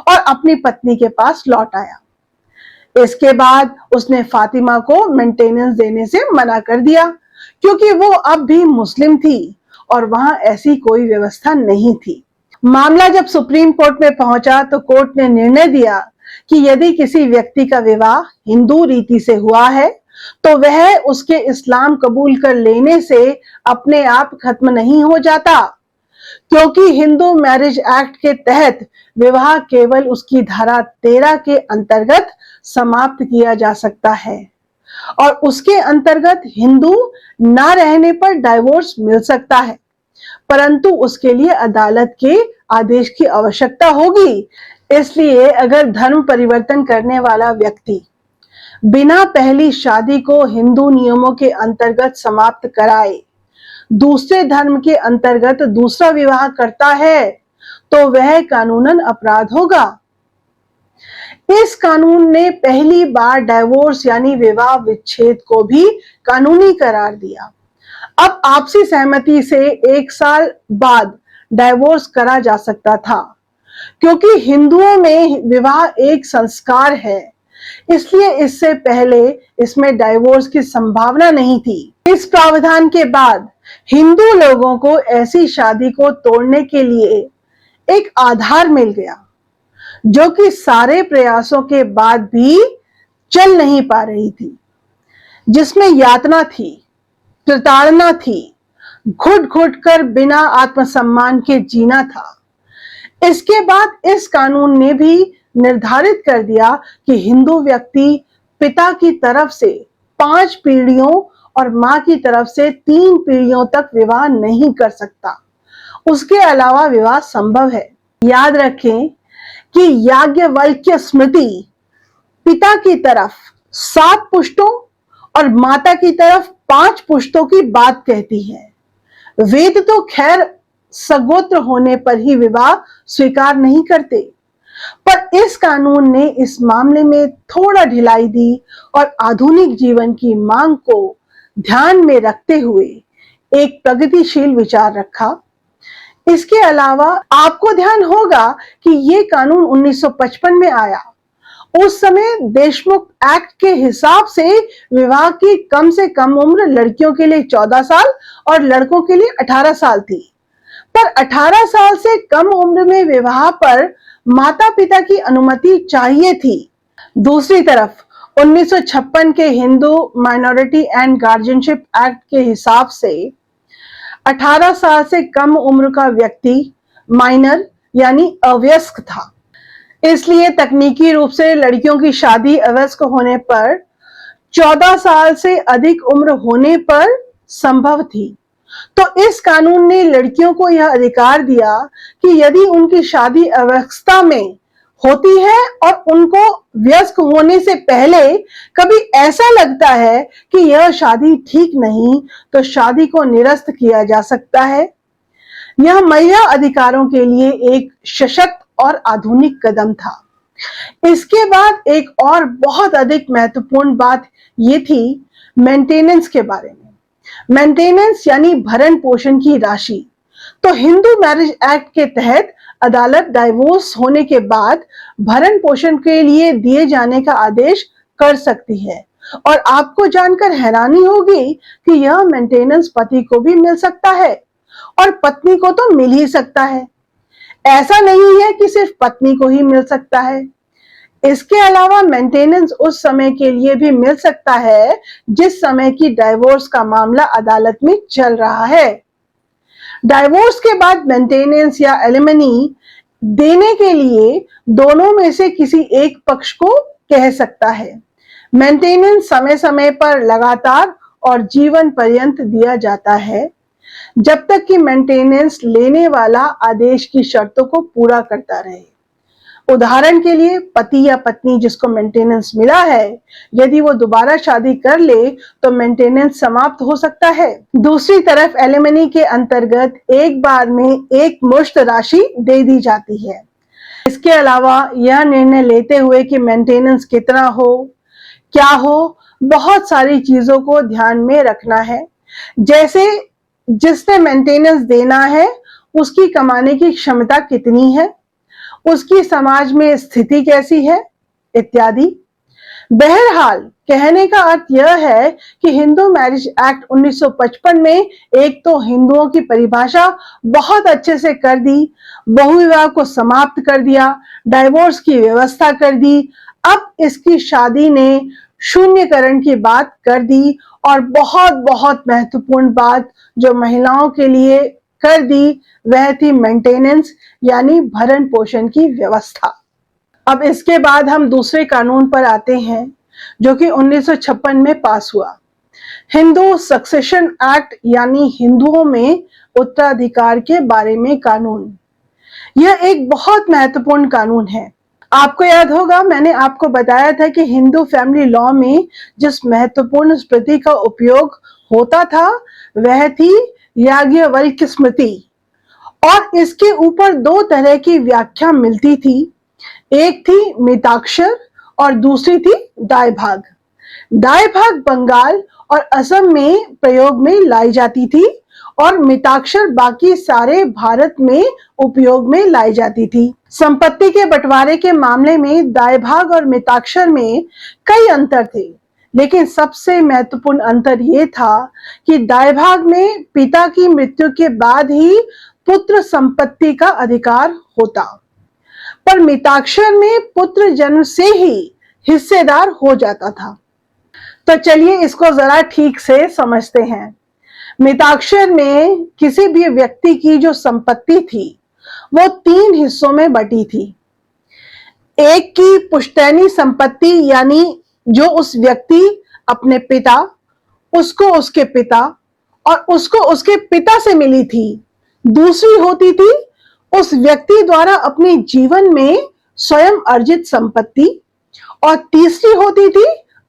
और अपनी पत्नी के पास लौट आया। इसके बाद उसने फातिमा को मेंटेनेंस देने से मना कर दिया क्योंकि वो अब भी मुस्लिम थी और वहां ऐसी कोई व्यवस्था नहीं थी। मामला जब सुप्रीम कोर्ट में पहुंचा तो कोर्ट ने निर्णय दिया कि यदि किसी व्यक्ति का विवाह हिंदू रीति से हुआ है तो वह उसके इस्लाम कबूल कर लेने से अपने आप खत्म नहीं हो जाता, क्योंकि हिंदू मैरिज एक्ट के तहत विवाह केवल उसकी धारा 13 के अंतर्गत समाप्त किया जा सकता है और उसके अंतर्गत हिंदू ना रहने पर डाइवोर्स मिल सकता है, परंतु उसके लिए अदालत के आदेश की आवश्यकता होगी। इसलिए अगर धर्म परिवर्तन करने वाला व्यक्ति बिना पहली शादी को हिंदू नियमों के अंतर्गत समाप्त कराए दूसरे धर्म के अंतर्गत दूसरा विवाह करता है तो वह कानूनन अपराध होगा। इस कानून ने पहली बार डाइवोर्स यानी विवाह विच्छेद को भी कानूनी करार दिया। अब आपसी सहमति से 1 साल बाद डाइवोर्स करा जा सकता था, क्योंकि हिंदुओं में विवाह एक संस्कार है, इसलिए इससे पहले इसमें डाइवोर्स की संभावना नहीं थी। इस प्रावधान के बाद हिंदू लोगों को ऐसी शादी को तोड़ने के लिए एक आधार मिल गया, जो कि सारे प्रयासों के बाद भी चल नहीं पा रही थी, जिसमें यातना थी, प्रताड़ना थी, घुट घुट कर बिना आत्मसम्मान के जीना था। इसके बाद इस कानून ने भी निर्धारित कर दिया कि हिंदू व्यक्ति पिता की तरफ से 5 पीढ़ियों और मां की तरफ से 3 पीढ़ियों तक विवाह नहीं कर सकता। उसके अलावा विवाह संभव है। याद रखें कि याज्ञवल्क्य स्मृति पिता की तरफ 7 पुश्तों और माता की तरफ 5 पुश्तों की बात कहती है। वेद तो खैर सगोत्र होने पर ही विवाह स्वीकार नहीं करते, पर इस कानून ने इस मामले में थोड़ा ढिलाई दी और आधुनिक जीवन की मांग को ध्यान में रखते हुए एक प्रगतिशील विचार रखा। इसके अलावा आपको ध्यान होगा कि ये कानून 1955 में आया। उस समय देशमुख एक्ट के हिसाब से विवाह की कम से कम उम्र लड़कियों के लिए 14 साल और लड़कों के लिए 18 साल थी। पर 18 साल से कम उम्र में विवाह पर माता पिता की अनुमति चाहिए थी। दूसरी तरफ 1956 के Hindu minority and guardianship act के हिसाब से 18 साल से कम उम्र का व्यक्ति माइनर यानी अवयस्क था। इसलिए तकनीकी रूप से लड़कियों की शादी अवयस्क होने पर 14 साल से अधिक उम्र होने पर संभव थी। तो इस कानून ने लड़कियों को यह अधिकार दिया कि यदि उनकी शादी अवस्था में होती है और उनको वयस्क होने से पहले कभी ऐसा लगता है कि यह शादी ठीक नहीं, तो शादी को निरस्त किया जा सकता है। यह महिला अधिकारों के लिए एक सशक्त और आधुनिक कदम था। इसके बाद एक और बहुत अधिक महत्वपूर्ण बात ये थी मेंटेनेंस के बारे में। मेंटेनेंस यानी भरण पोषण की राशि। तो हिंदू मैरिज एक्ट के तहत अदालत डाइवोर्स होने के बाद भरण पोषण के लिए दिए जाने का आदेश कर सकती है। और आपको जानकर हैरानी होगी कि यह मेंटेनेंस पति को भी मिल सकता है और पत्नी को तो मिल ही सकता है। ऐसा नहीं है कि सिर्फ पत्नी को ही मिल सकता है। इसके अलावा मेंटेनेंस उस समय के लिए भी मिल सकता है जिस समय की डाइवोर्स का मामला अदालत में चल रहा है। डाइवोर्स के बाद मेंटेनेंस या एलिमनी देने के लिए दोनों में से किसी एक पक्ष को कह सकता है। मेंटेनेंस समय समय पर लगातार और जीवन पर्यंत दिया जाता है जब तक कि मेंटेनेंस लेने वाला आदेश की शर्तों को पूरा करता रहे। उदाहरण के लिए पति या पत्नी जिसको मेंटेनेंस मिला है, यदि वो दोबारा शादी कर ले तो मेंटेनेंस समाप्त हो सकता है। दूसरी तरफ एलिमनी के अंतर्गत एक बार में एक मुश्त राशि दे दी जाती है। इसके अलावा यह निर्णय लेते हुए कि मेंटेनेंस कितना हो, क्या हो, बहुत सारी चीजों को ध्यान में रखना है, जैसे जिसने मेंटेनेंस देना है उसकी कमाने की क्षमता कितनी है, उसकी समाज में स्थिति कैसी है, इत्यादि। बहरहाल कहने का अर्थ यह है कि हिंदू मैरिज एक्ट 1955 में एक तो हिंदुओं की परिभाषा बहुत अच्छे से कर दी, बहुविवाह को समाप्त कर दिया, डाइवोर्स की व्यवस्था कर दी। अब इसकी शादी ने शून्यकरण की बात कर दी और बहुत बहुत महत्वपूर्ण बात जो महिलाओं के लिए कर दी वह थी मेंटेनेंस यानी भरण पोषण की व्यवस्था। अब इसके बाद हम दूसरे कानून पर आते हैं जो कि 1956 में पास हुआ, हिंदू सक्सेशन एक्ट यानी हिंदुओं में उत्तराधिकार के बारे में कानून। यह एक बहुत महत्वपूर्ण कानून है। आपको याद होगा मैंने आपको बताया था कि हिंदू फैमिली लॉ में जिस महत्वपूर्ण स्मृति का उपयोग होता था वह थी याज्ञवल्क्य स्मृति, और इसके ऊपर दो तरह की व्याख्या मिलती थी। एक थी मिताक्षर और दूसरी थी दायभाग। दायभाग बंगाल और असम में प्रयोग में लाई जाती थी और मिताक्षर बाकी सारे भारत में उपयोग में लाई जाती थी। संपत्ति के बंटवारे के मामले में दायभाग और मिताक्षर में कई अंतर थे, लेकिन सबसे महत्वपूर्ण अंतर यह था कि दायभाग में पिता की मृत्यु के बाद ही पुत्र संपत्ति का अधिकार होता, पर मिताक्षर में पुत्र जन्म से ही हिस्सेदार हो जाता था। तो चलिए इसको जरा ठीक से समझते हैं। मिताक्षर में किसी भी व्यक्ति की जो संपत्ति थी वो 3 हिस्सों में बटी थी। एक की पुश्तैनी संपत्ति यानी जो उस व्यक्ति अपने पिता, उसको उसके पिता और उसको उसके पिता से मिली थी। दूसरी होती थी उस व्यक्ति द्वारा अपने जीवन में स्वयं अर्जित संपत्ति, और तीसरी होती थी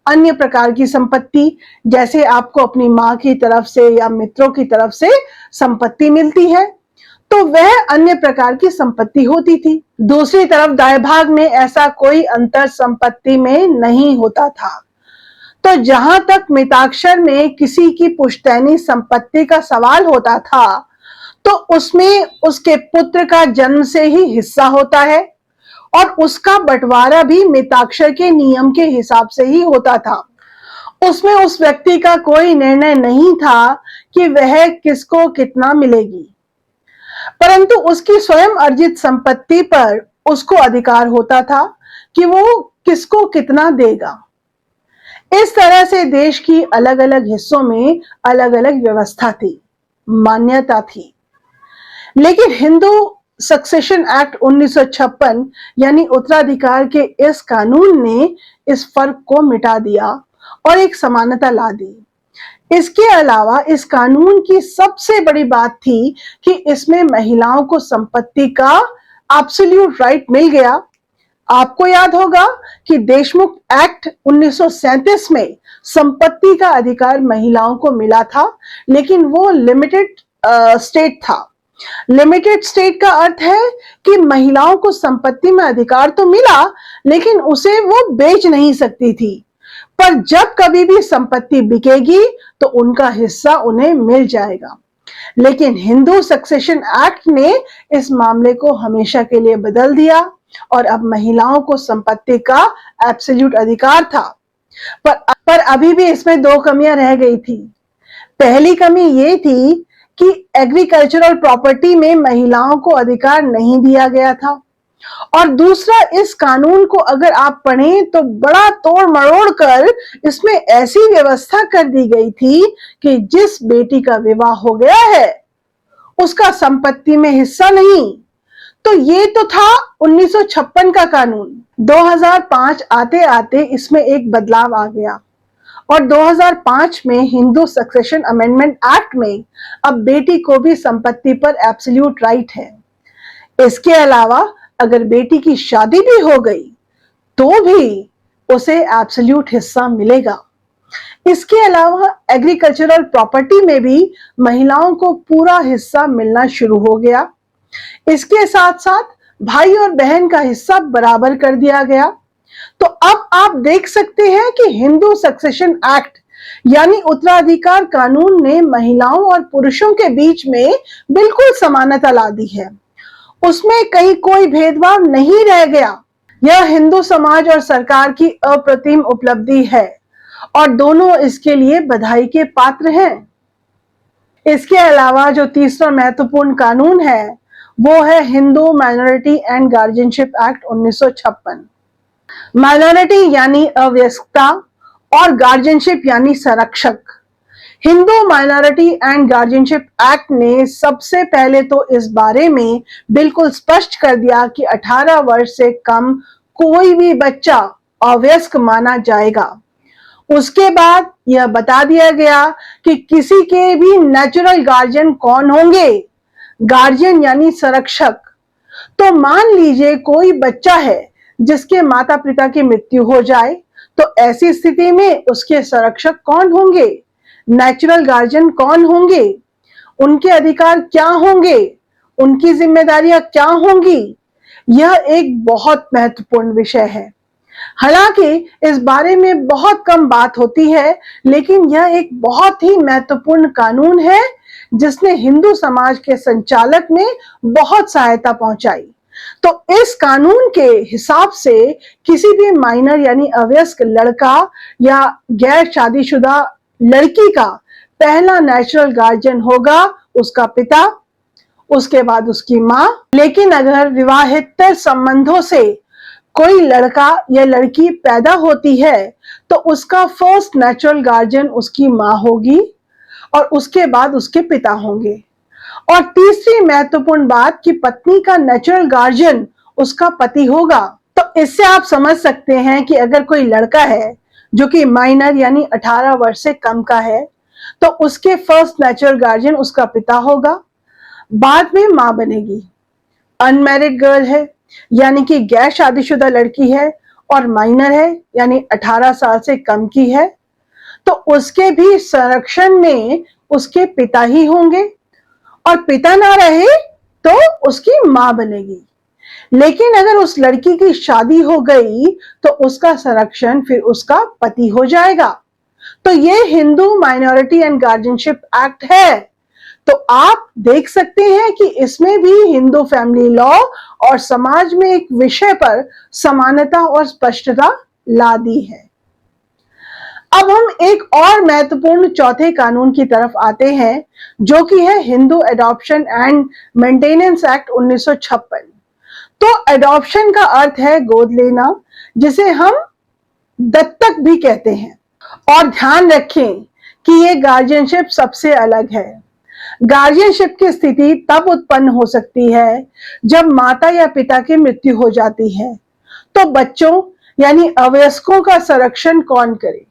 अन्य प्रकार की संपत्ति, जैसे आपको अपनी माँ की तरफ से या मित्रों की तरफ से संपत्ति मिलती है तो वह अन्य प्रकार की संपत्ति होती थी। दूसरी तरफ दायभाग में ऐसा कोई अंतर संपत्ति में नहीं होता था। तो जहां तक मिताक्षर में किसी की पुश्तैनी संपत्ति का सवाल होता था तो उसमें उसके पुत्र का जन्म से ही हिस्सा होता है और उसका बंटवारा भी मिताक्षर के नियम के हिसाब से ही होता था। उसमें उस व्यक्ति का कोई निर्णय नहीं था कि वह किसको कितना मिलेगी, परंतु उसकी स्वयं अर्जित संपत्ति पर उसको अधिकार होता था कि वो किसको कितना देगा। इस तरह से देश की अलग अलग हिस्सों में अलग अलग व्यवस्था थी, मान्यता थी। लेकिन हिंदू सक्सेशन एक्ट 1956 यानी उत्तराधिकार के इस कानून ने इस फर्क को मिटा दिया और एक समानता ला दी। इसके अलावा इस कानून की सबसे बड़ी बात थी कि इसमें महिलाओं को संपत्ति का एब्सोल्यूट राइट मिल गया। आपको याद होगा कि देशमुख एक्ट 1937 में संपत्ति का अधिकार महिलाओं को मिला था, लेकिन वो लिमिटेड स्टेट था। लिमिटेड स्टेट का अर्थ है कि महिलाओं को संपत्ति में अधिकार तो मिला, लेकिन उसे वो बेच नहीं सकती थी। पर जब कभी भी संपत्ति बिकेगी तो उनका हिस्सा उन्हें मिल जाएगा। लेकिन हिंदू सक्सेशन एक्ट ने इस मामले को हमेशा के लिए बदल दिया और अब महिलाओं को संपत्ति का एब्सोल्यूट अधिकार था। पर अभी भी इसमें दो कमियां रह गई थी। पहली कमी ये थी कि एग्रीकल्चरल प्रॉपर्टी में महिलाओं को अधिकार नहीं दिया गया था, और दूसरा, इस कानून को अगर आप पढ़ें तो बड़ा तोड़ मरोड़ कर इसमें ऐसी व्यवस्था कर दी गई थी कि जिस बेटी का विवाह हो गया है उसका संपत्ति में हिस्सा नहीं। तो ये तो था 1956 का कानून। 2005 आते आते इसमें एक बदलाव आ गया और 2005 में हिंदू सक्सेशन अमेंडमेंट एक्ट में अब बेटी को भी संपत्ति पर एब्सोल्यूट राइट है। इसके अलावा अगर बेटी की शादी भी हो गई तो भी उसे एब्सोल्यूट हिस्सा मिलेगा। इसके अलावा एग्रीकल्चरल प्रॉपर्टी में भी महिलाओं को पूरा हिस्सा मिलना शुरू हो गया। इसके साथ साथ भाई और बहन का हिस्सा बराबर कर दिया गया। तो अब आप देख सकते हैं कि हिंदू सक्सेशन एक्ट यानी उत्तराधिकार कानून ने महिलाओं और पुरुषों के बीच में बिल्कुल समानता ला दी है। उसमें कहीं कोई भेदभाव नहीं रह गया। यह हिंदू समाज और सरकार की अप्रतिम उपलब्धि है और दोनों इसके लिए बधाई के पात्र हैं। इसके अलावा जो तीसरा महत्वपूर्ण कानून है वो है Hindu minority and guardianship act 1956। Minority यानी अवयस्कता और गार्जियनशिप यानी संरक्षक। Hindu minority and guardianship act ने सबसे पहले तो इस बारे में बिल्कुल स्पष्ट कर दिया कि 18 वर्ष से कम कोई भी बच्चा अवयस्क माना जाएगा। उसके बाद यह बता दिया गया कि किसी के भी नेचुरल गार्जियन कौन होंगे। गार्जियन यानी संरक्षक। तो मान लीजिए कोई बच्चा है जिसके माता पिता की मृत्यु हो जाए, तो ऐसी स्थिति में उसके संरक्षक कौन होंगे, नेचुरल गार्जियन कौन होंगे, उनके अधिकार क्या होंगे, उनकी जिम्मेदारियां क्या होंगी, यह एक बहुत महत्वपूर्ण विषय है। हालांकि इस बारे में बहुत कम बात होती है, लेकिन यह एक बहुत ही महत्वपूर्ण कानून है जिसने हिंदू समाज के संचालक में बहुत सहायता पहुंचाई। तो इस कानून के हिसाब से किसी भी माइनर यानी अवयस्क लड़का या गैर शादीशुदा लड़की का पहला नेचुरल गार्जियन होगा उसका पिता, उसके बाद उसकी माँ। लेकिन अगर विवाहेतर संबंधों से कोई लड़का या लड़की पैदा होती है तो उसका फर्स्ट नेचुरल गार्जियन उसकी माँ होगी और उसके बाद उसके पिता होंगे। और तीसरी महत्वपूर्ण बात कि पत्नी का नेचुरल गार्जियन उसका पति होगा। तो इससे आप समझ सकते हैं कि अगर कोई लड़का है जो कि माइनर यानी 18 वर्ष से कम का है तो उसके फर्स्ट नेचुरल गार्जियन उसका पिता होगा, बाद में मां बनेगी। अनमैरिड गर्ल है यानी कि गैर शादीशुदा लड़की है और माइनर है यानी 18 साल से कम की है, तो उसके भी संरक्षण में उसके पिता ही होंगे और पिता ना रहे तो उसकी मां बनेगी। लेकिन अगर उस लड़की की शादी हो गई तो उसका संरक्षण फिर उसका पति हो जाएगा। तो ये Hindu minority and guardianship act है। तो आप देख सकते हैं कि इसमें भी हिंदू फैमिली लॉ और समाज में एक विषय पर समानता और स्पष्टता ला दी है। अब हम एक और महत्वपूर्ण चौथे कानून की तरफ आते हैं, जो कि है Hindu adoption and maintenance act 1956। तो एडॉप्शन का अर्थ है गोद लेना, जिसे हम दत्तक भी कहते हैं। और ध्यान रखें कि ये गार्जियनशिप सबसे अलग है। गार्जियनशिप की स्थिति तब उत्पन्न हो सकती है जब माता या पिता की मृत्यु हो जाती है। तो बच्चों यानी अवयस्कों का संरक्षण कौन करे?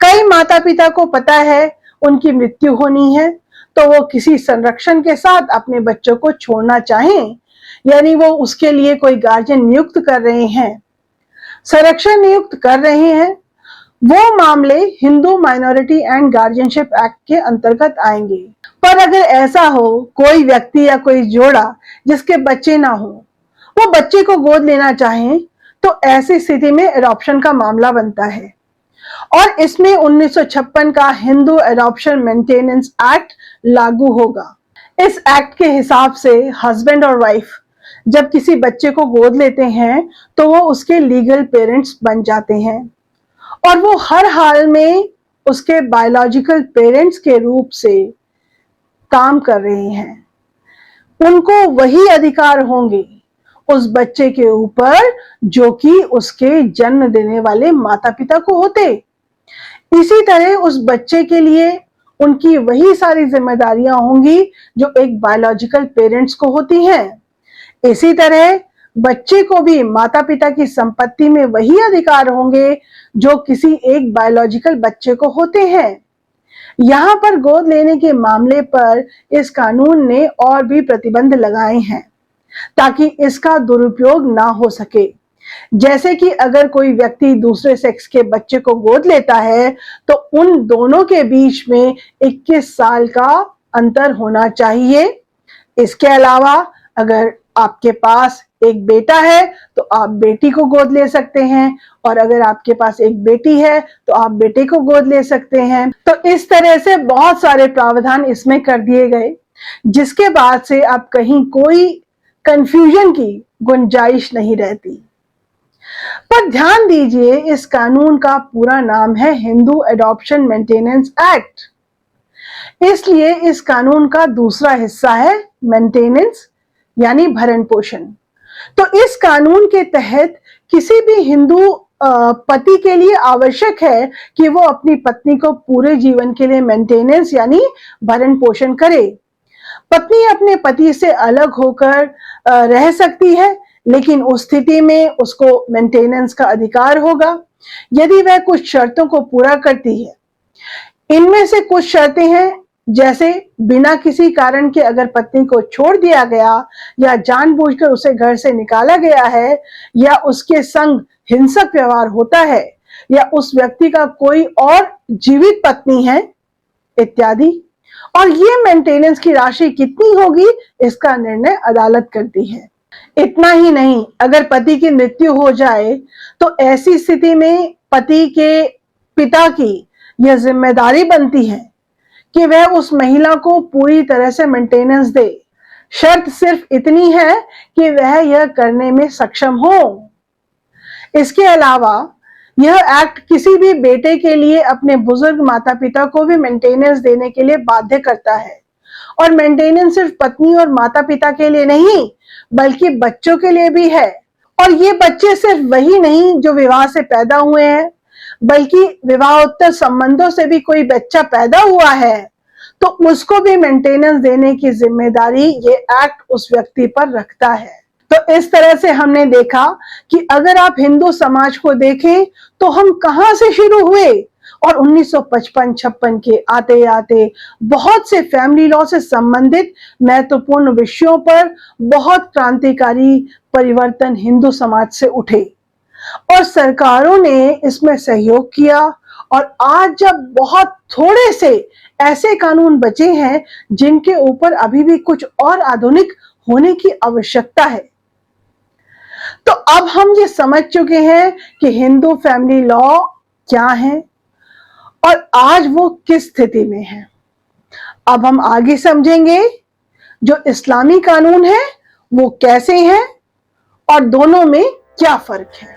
कई माता पिता को पता है उनकी मृत्यु होनी है, तो वो किसी संरक्षण के साथ अपने बच्चों को छोड़ना चाहें, यानी वो उसके लिए कोई गार्जियन नियुक्त कर रहे हैं, संरक्षण नियुक्त कर रहे हैं, वो मामले Hindu minority and guardianship act के अंतर्गत आएंगे। पर अगर ऐसा हो, कोई व्यक्ति या कोई जोड़ा जिसके बच्चे ना हो, वो बच्चे को गोद लेना चाहें, तो ऐसी स्थिति में एडॉप्शन का मामला बनता है और इसमें 1956 का हिंदू एडॉप्शन मेंटेनेंस एक्ट लागू होगा। इस एक्ट के हिसाब से हस्बैंड और वाइफ जब किसी बच्चे को गोद लेते हैं तो वो उसके लीगल पेरेंट्स बन जाते हैं और वो हर हाल में उसके बायोलॉजिकल पेरेंट्स के रूप से काम कर रहे हैं। उनको वही अधिकार होंगे उस बच्चे के ऊपर जो कि उसके जन्म देने वाले माता पिता को होते। इसी तरह उस बच्चे के लिए उनकी वही सारी जिम्मेदारियां होंगी जो एक बायोलॉजिकल पेरेंट्स को होती हैं। इसी तरह बच्चे को भी माता पिता की संपत्ति में वही अधिकार होंगे जो किसी एक बायोलॉजिकल बच्चे को होते हैं। यहाँ पर गोद लेने के मामले पर इस कानून ने और भी प्रतिबंध लगाए हैं ताकि इसका दुरुपयोग ना हो सके। जैसे कि अगर कोई व्यक्ति दूसरे सेक्स के बच्चे को गोद लेता है तो उन दोनों के बीच में 21 साल का अंतर होना चाहिए। इसके अलावा अगर आपके पास एक बेटा है तो आप बेटी को गोद ले सकते हैं और अगर आपके पास एक बेटी है तो आप बेटे को गोद ले सकते हैं। तो इस तरह से बहुत सारे प्रावधान इसमें कर दिए गए, जिसके बाद से अब कहीं कोई कंफ्यूजन की गुंजाइश नहीं रहती। पर ध्यान दीजिए, इस कानून का पूरा नाम है हिंदू एडॉप्शन मेंटेनेंस एक्ट, इसलिए इस कानून का दूसरा हिस्सा है मेंटेनेंस यानी भरण पोषण। तो इस कानून के तहत किसी भी हिंदू पति के लिए आवश्यक है कि वो अपनी पत्नी को पूरे जीवन के लिए मेंटेनेंस यानी भरण पोषण करे। पत्नी अपने पति से अलग होकर रह सकती है, लेकिन उस स्थिति में उसको मेंटेनेंस का अधिकार होगा यदि वह कुछ शर्तों को पूरा करती है। इनमें से कुछ शर्तें हैं, जैसे बिना किसी कारण के अगर पत्नी को छोड़ दिया गया या जानबूझकर उसे घर से निकाला गया है या उसके संग हिंसक व्यवहार होता है या उस व्यक्ति का कोई और जीवित पत्नी है इत्यादि। और ये मेंटेनेंस की राशि कितनी होगी इसका निर्णय अदालत करती है। इतना ही नहीं, अगर पति की मृत्यु हो जाए तो ऐसी स्थिति में पति के पिता की यह जिम्मेदारी बनती है कि वह उस महिला को पूरी तरह से मेंटेनेंस दे। शर्त सिर्फ इतनी है कि वह यह करने में सक्षम हो। इसके अलावा यह एक्ट किसी भी बेटे के लिए अपने बुजुर्ग माता पिता को भी मेंटेनेंस देने के लिए बाध्य करता है। और मेंटेनेंस सिर्फ पत्नी और माता पिता के लिए नहीं बल्कि बच्चों के लिए भी है। और ये बच्चे सिर्फ वही नहीं जो विवाह से पैदा हुए हैं, बल्कि विवाहोत्तर संबंधों से भी कोई बच्चा पैदा हुआ है तो उसको भी मेंटेनेंस देने की जिम्मेदारी ये एक्ट उस व्यक्ति पर रखता है। तो इस तरह से हमने देखा कि अगर आप हिंदू समाज को देखें तो हम कहां से शुरू हुए और 1955-56 के आते आते बहुत से फैमिली लॉ से संबंधित महत्वपूर्ण विषयों पर बहुत क्रांतिकारी परिवर्तन हिंदू समाज से उठे और सरकारों ने इसमें सहयोग किया। और आज जब बहुत थोड़े से ऐसे कानून बचे हैं जिनके ऊपर अभी भी कुछ और आधुनिक होने की आवश्यकता है, तो अब हम ये समझ चुके हैं कि हिंदू फैमिली लॉ क्या है और आज वो किस स्थिति में है। अब हम आगे समझेंगे जो इस्लामी कानून है वो कैसे हैं और दोनों में क्या फर्क है।